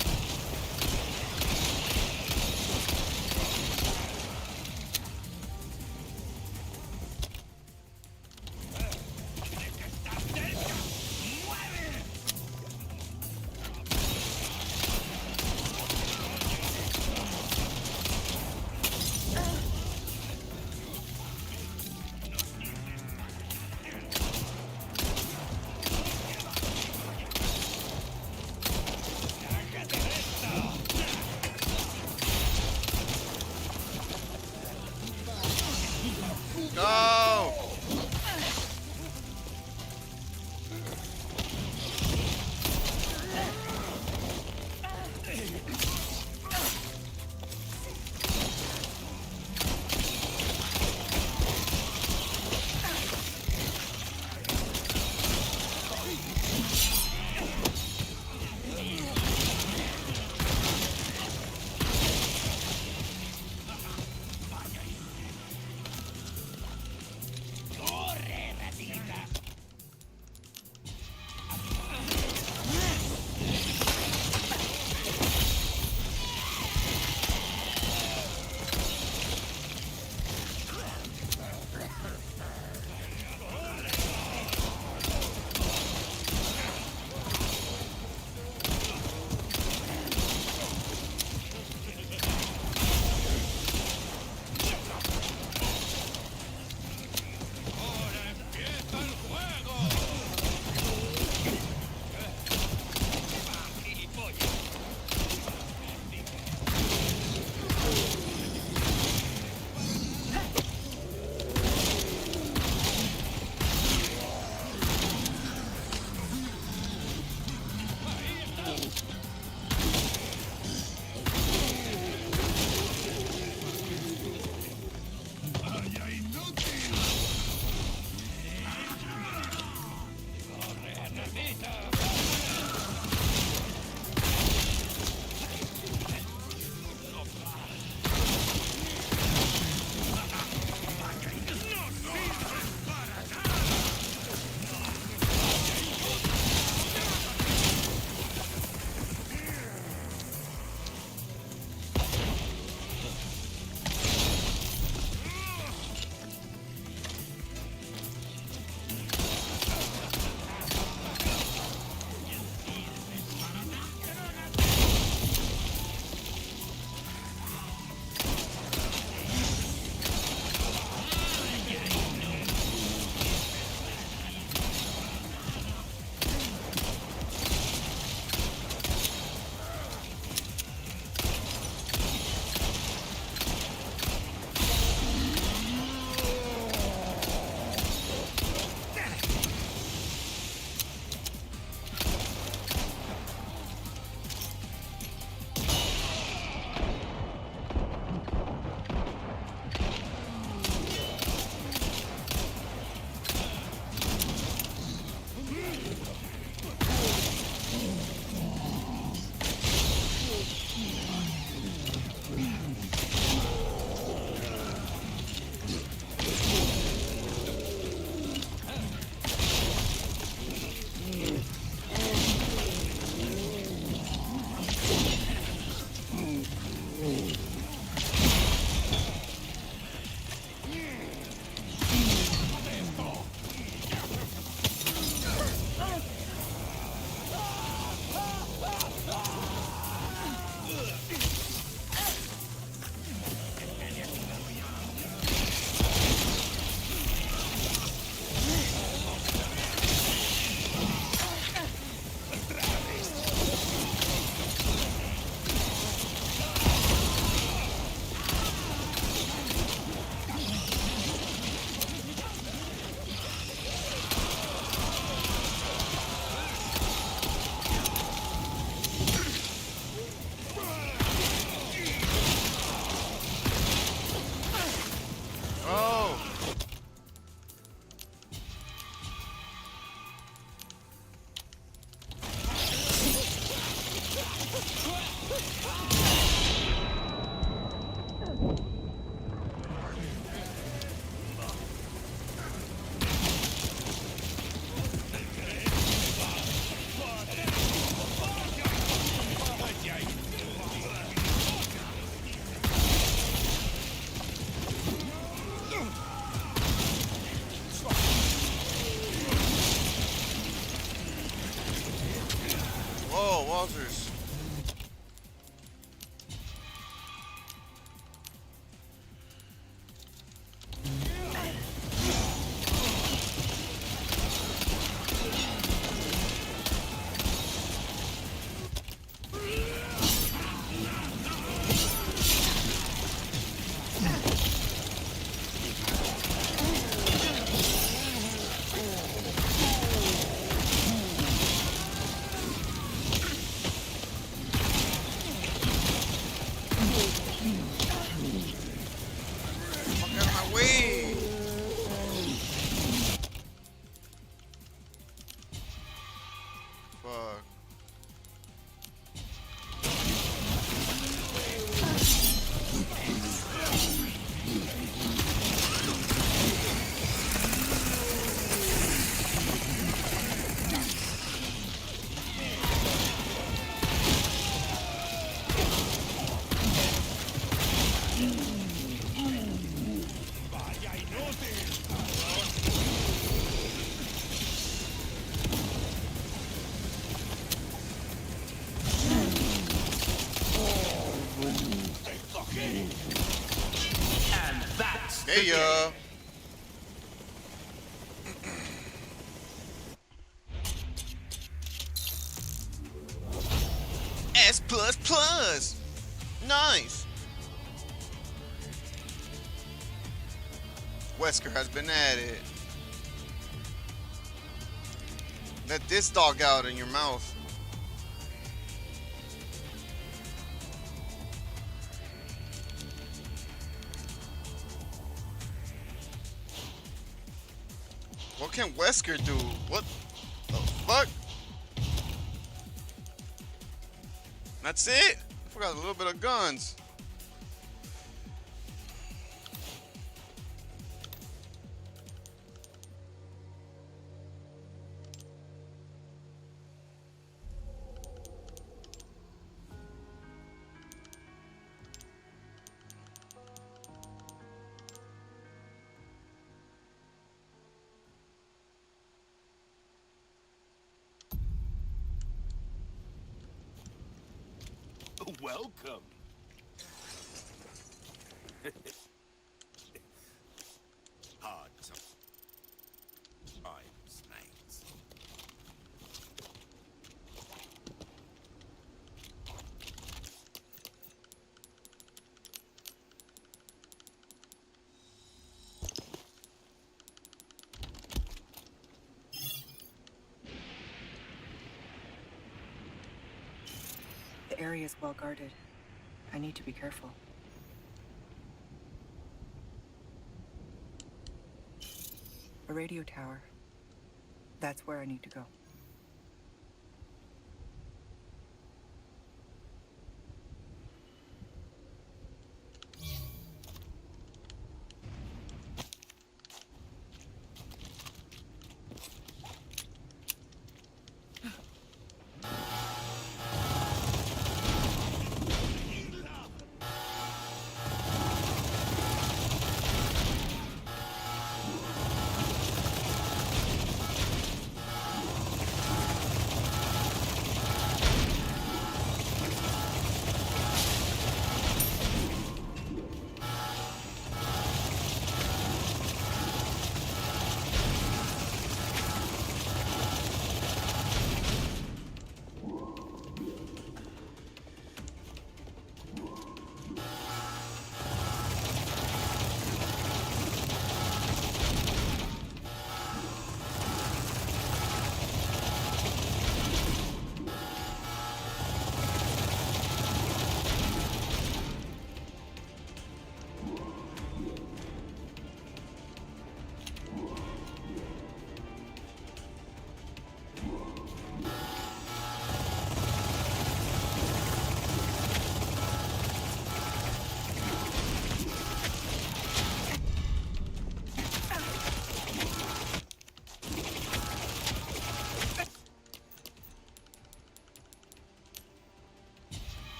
Hey, ya. S plus plus. Nice. Wesker has been at it. Let this dog out in your mouth. What can Wesker do? What the fuck? That's it? I forgot a little bit of guns. Welcome. Hard times, mates. The area is well guarded. I need to be careful. A radio tower. That's where I need to go.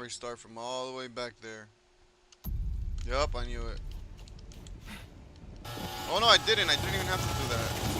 restart from all the way back there. Yup, I knew it. Oh no, I didn't. I didn't even have to do that.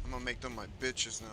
I'm gonna make them my bitches now.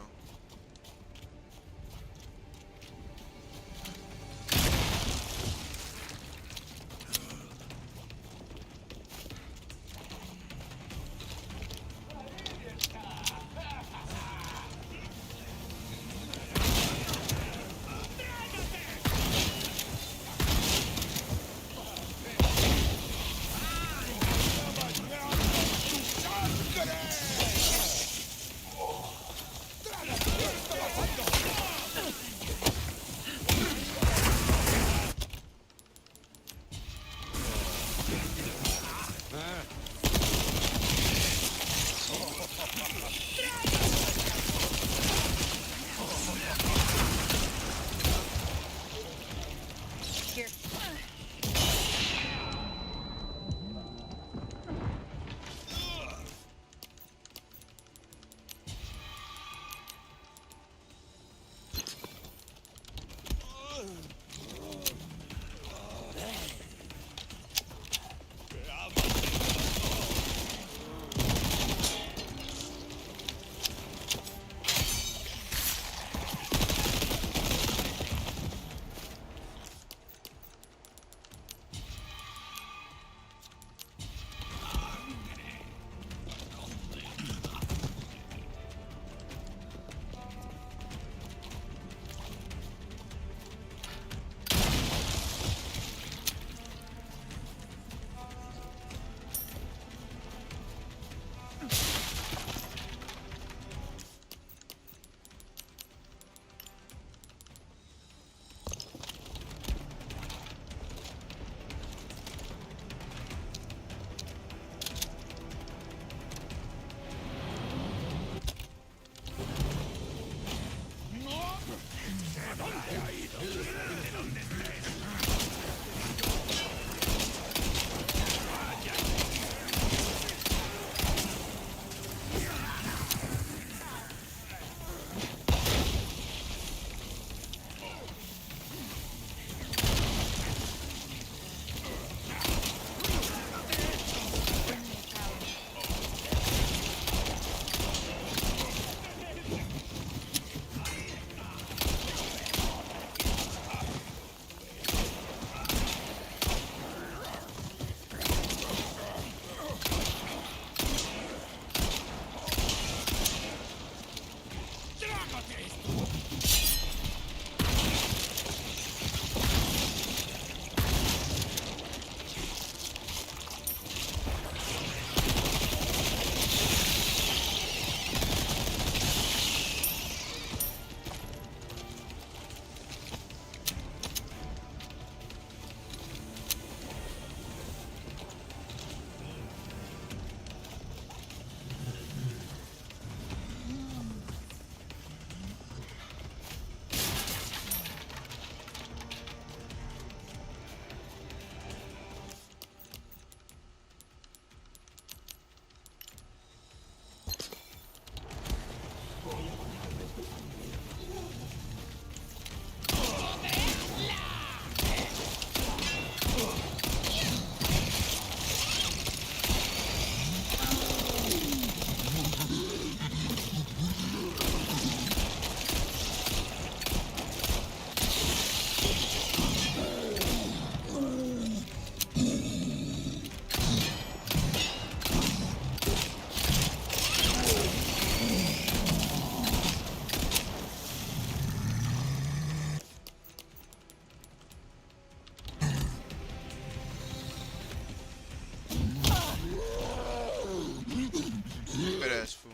Good ass fool.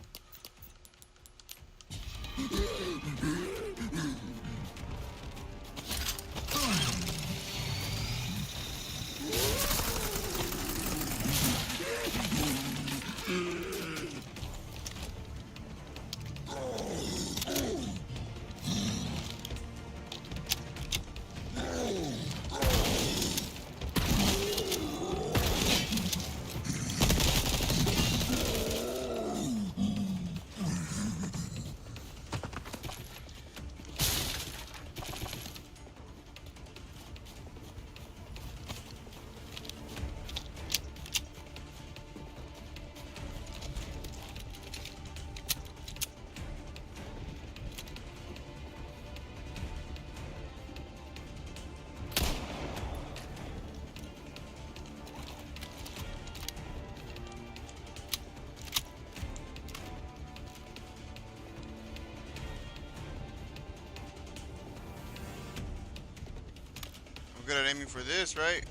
I'm good at aiming for this, right?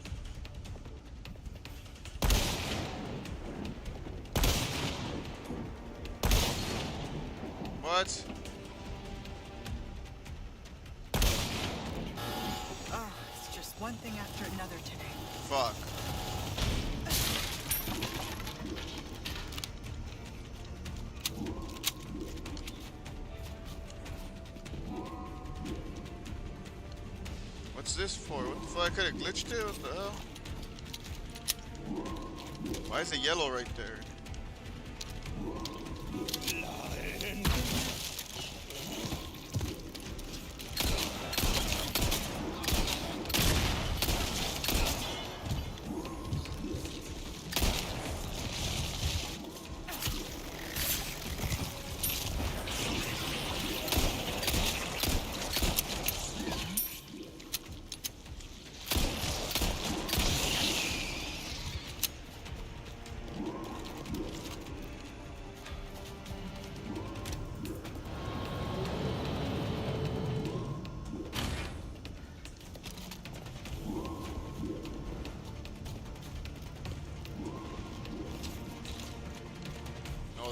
What? Oh, it's just one thing after another today. Fuck. What's this for? What the fuck? I could have glitched it? What the hell? Why is it yellow right there?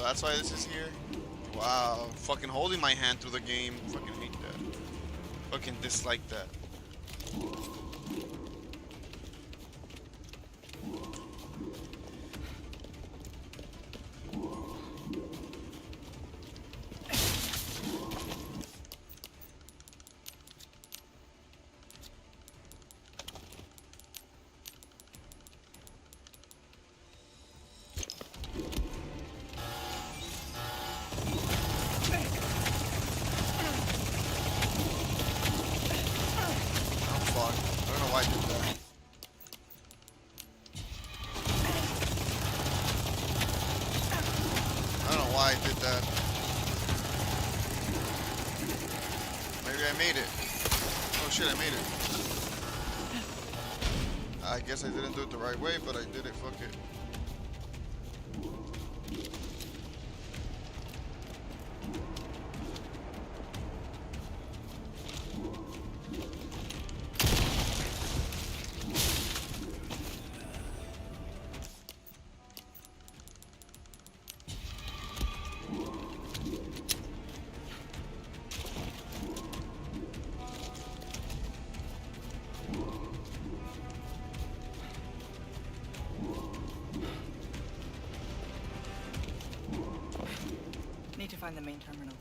That's why this is here. Wow, fucking holding my hand through the game. Fucking hate that. Fucking dislike that. Fuck. Yeah, I made it. Oh shit, I made it. I guess I didn't do it the right way, but I did it. Fuck it. Need to find the main terminal.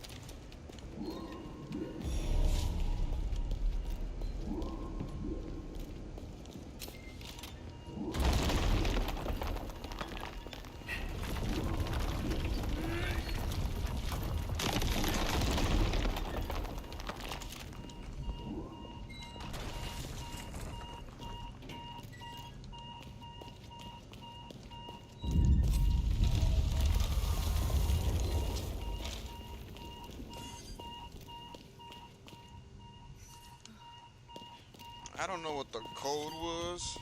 I don't know what the code was.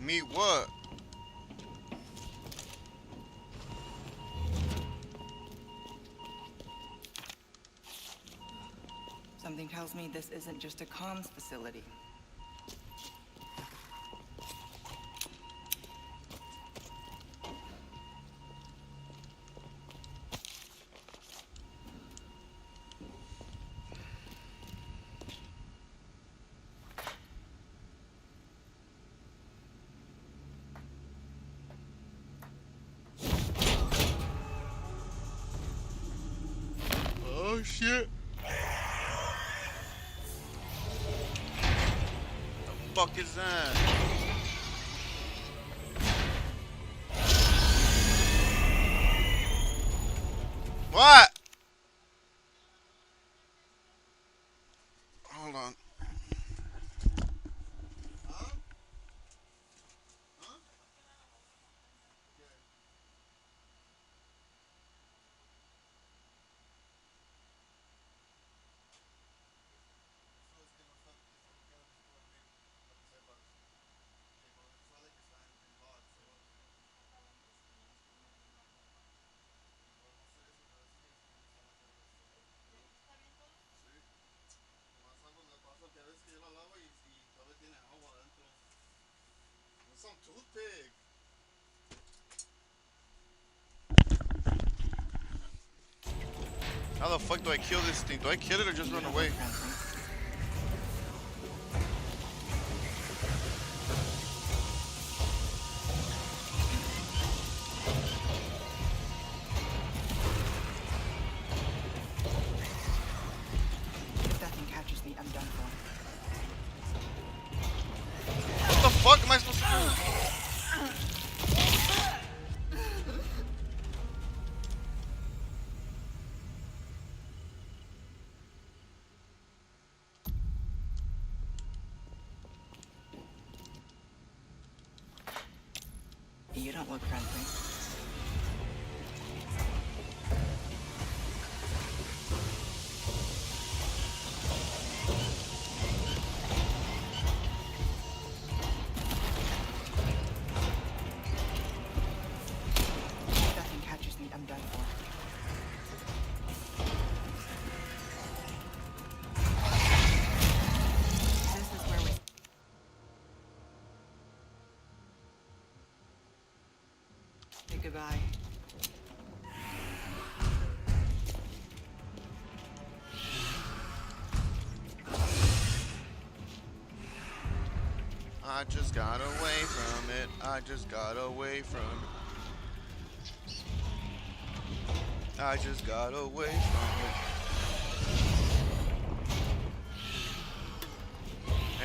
Me what? Something tells me this isn't just a comms facility. Oh shit. The fuck is that? What? Hold on. Some toothpick. How the fuck do I kill this thing? Do I kill it or just run away? If that thing catches me, I'm done for. What the fuck am I supposed to do? You don't look friendly. If that thing catches me, I'm done for. This is where we... goodbye. I just got away from it. I just got away from it. I just got away from it.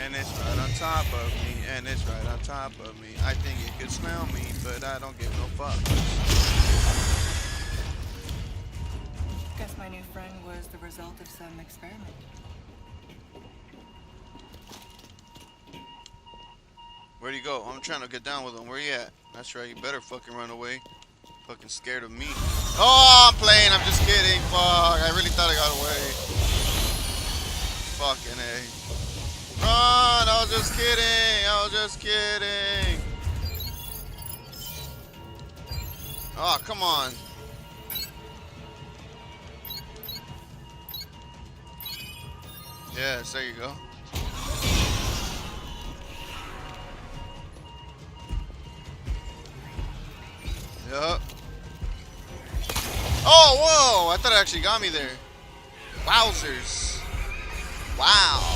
And it's right on top of me. And it's right on top of me. I think it could smell me, but I don't give no fuck. Guess my new friend was the result of some experiment. Where'd he go? I'm trying to get down with him. Where you at? That's right. You better fucking run away. Fucking scared of me. Oh, I'm playing. I'm just kidding. Fuck. I really thought I got away. Fucking A. Run. I was just kidding. I was just kidding. Oh, come on. Yes, there you go. Yup. Oh, whoa! I thought it actually got me there. Wowzers. Wow.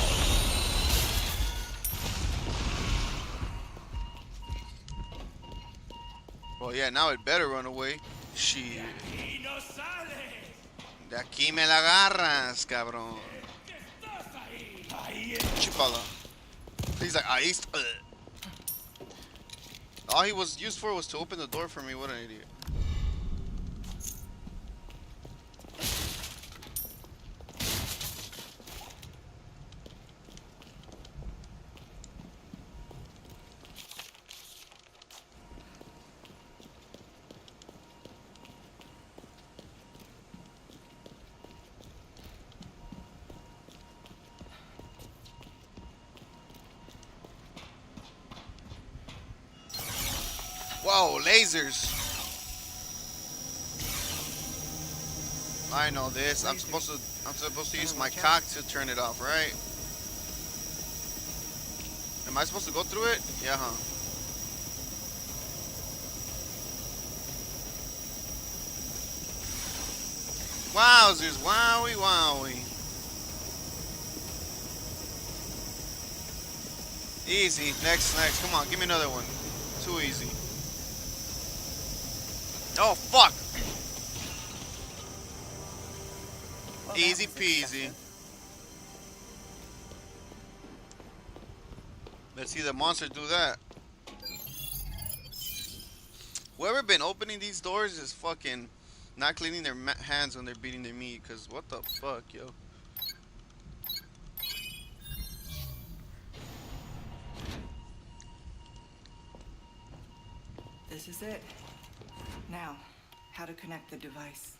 Well, yeah, now it better run away. Shit. De aquí me la agarras, cabrón. Chipala. He's like, ahí está. All he was used for was to open the door for me. What an idiot. Whoa, lasers. I know this. I'm supposed to use my cock to turn it off, right? Am I supposed to go through it? Yeah, huh? Wowzers, wowie wowie. Easy. Next. Come on, give me another one. Too easy. Oh, fuck! Well, Easy peasy. Let's see the monster do that. Whoever been opening these doors is fucking not cleaning their hands when they're beating their meat, cause what the fuck, yo? This is it. Now, how to connect the device.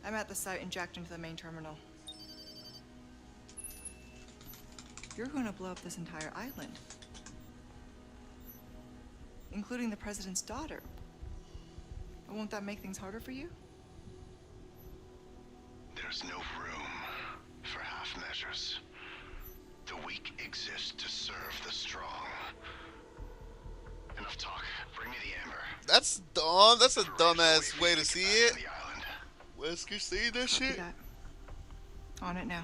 I'm at the site and jacked into the main terminal. You're going to blow up this entire island, including the president's daughter. Won't that make things harder for you? There's no room for half measures. The weak exist to serve the strong. Enough talk. Bring me the amber. That's dumb. That's a dumbass way to see it. Wesker, see that shit? That. On it now.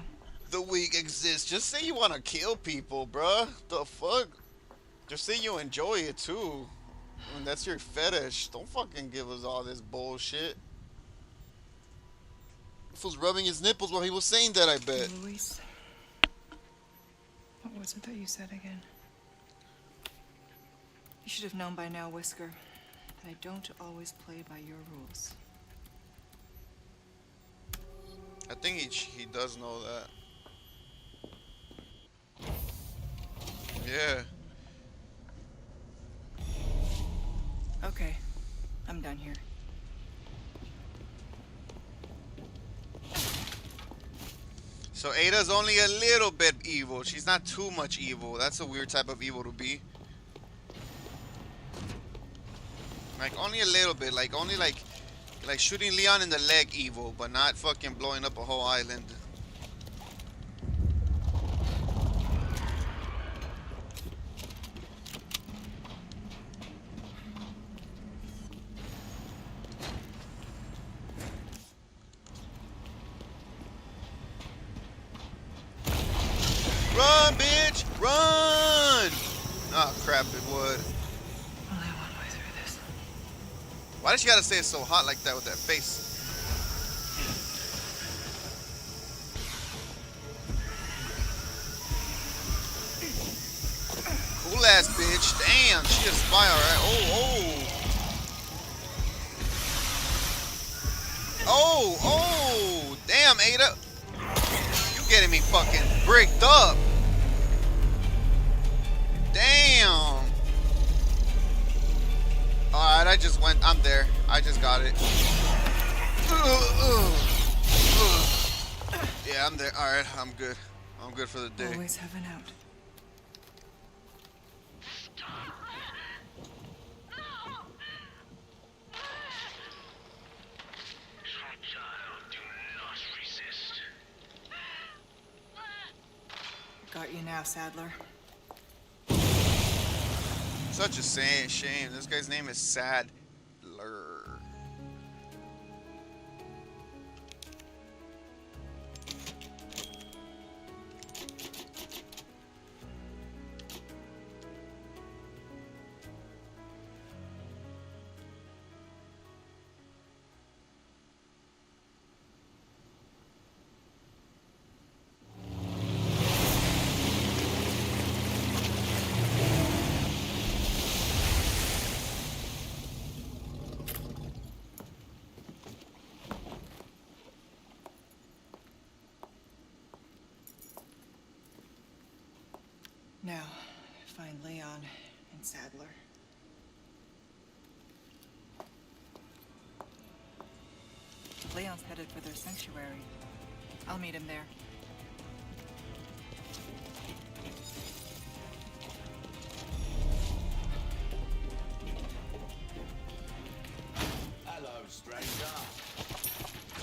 The weak exist. Just say you want to kill people, bruh. The fuck? Just say you enjoy it too. I mean, that's your fetish. Don't fucking give us all this bullshit. Fool's rubbing his nipples while he was saying that, I bet. Luis, what was it that you said again? You should have known by now, Whisker, that I don't always play by your rules. I think he does know that. Yeah. Okay, I'm done here. So Ada's only a little bit evil. She's not too much evil. That's a weird type of evil to be. Like only a little bit. Like only like shooting Leon in the leg evil, but not fucking blowing up a whole island. Run, bitch! Run! Ah, crap, it would. Only one way through this. Why does she gotta say it so hot like that with that face? Cool ass bitch. Damn, she a spy, alright. Oh, damn, Ada. You getting me fucking bricked up. Damn. Alright, I'm there. I just got it. Yeah, I'm there. Alright, I'm good. I'm good for the day. Always have an out. Got you now, Sadler. Such a shame. This guy's name is Sadler. Now, find Leon and Sadler. Leon's headed for their sanctuary. I'll meet him there. Hello, stranger.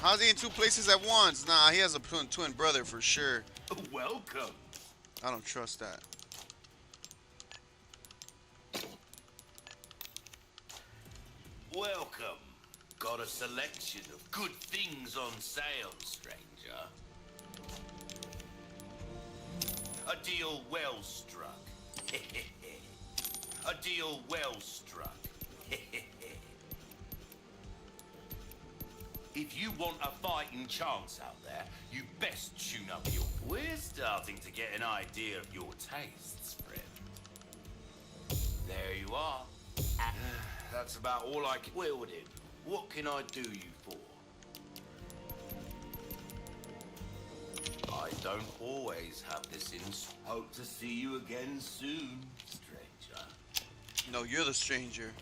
How's he in two places at once? Nah, he has a twin brother for sure. Welcome. I don't trust that. Welcome. Got a selection of good things on sale, stranger. A deal well struck. A deal well struck. If you want a fighting chance out there, you best tune up your... We're starting to get an idea of your tastes, friend. There you are. That's about all I can... Well then, what can I do you for? I don't always have this in... Hope to see you again soon, stranger. No, you're the stranger.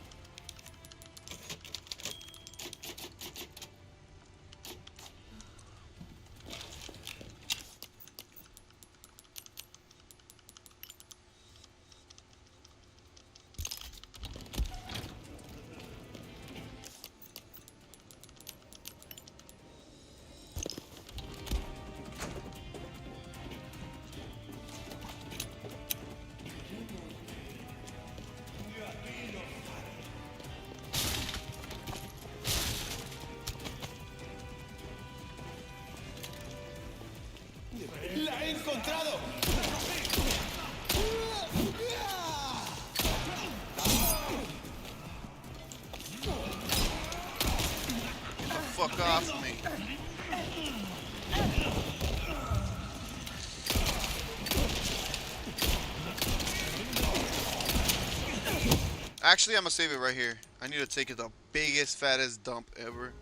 ¡La he encontrado! Fuck off me. Actually, I'm gonna save it right here. I need to take it the biggest, fattest dump ever.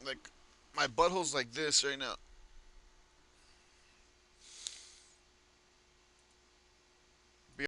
Like, my butthole's like this right now.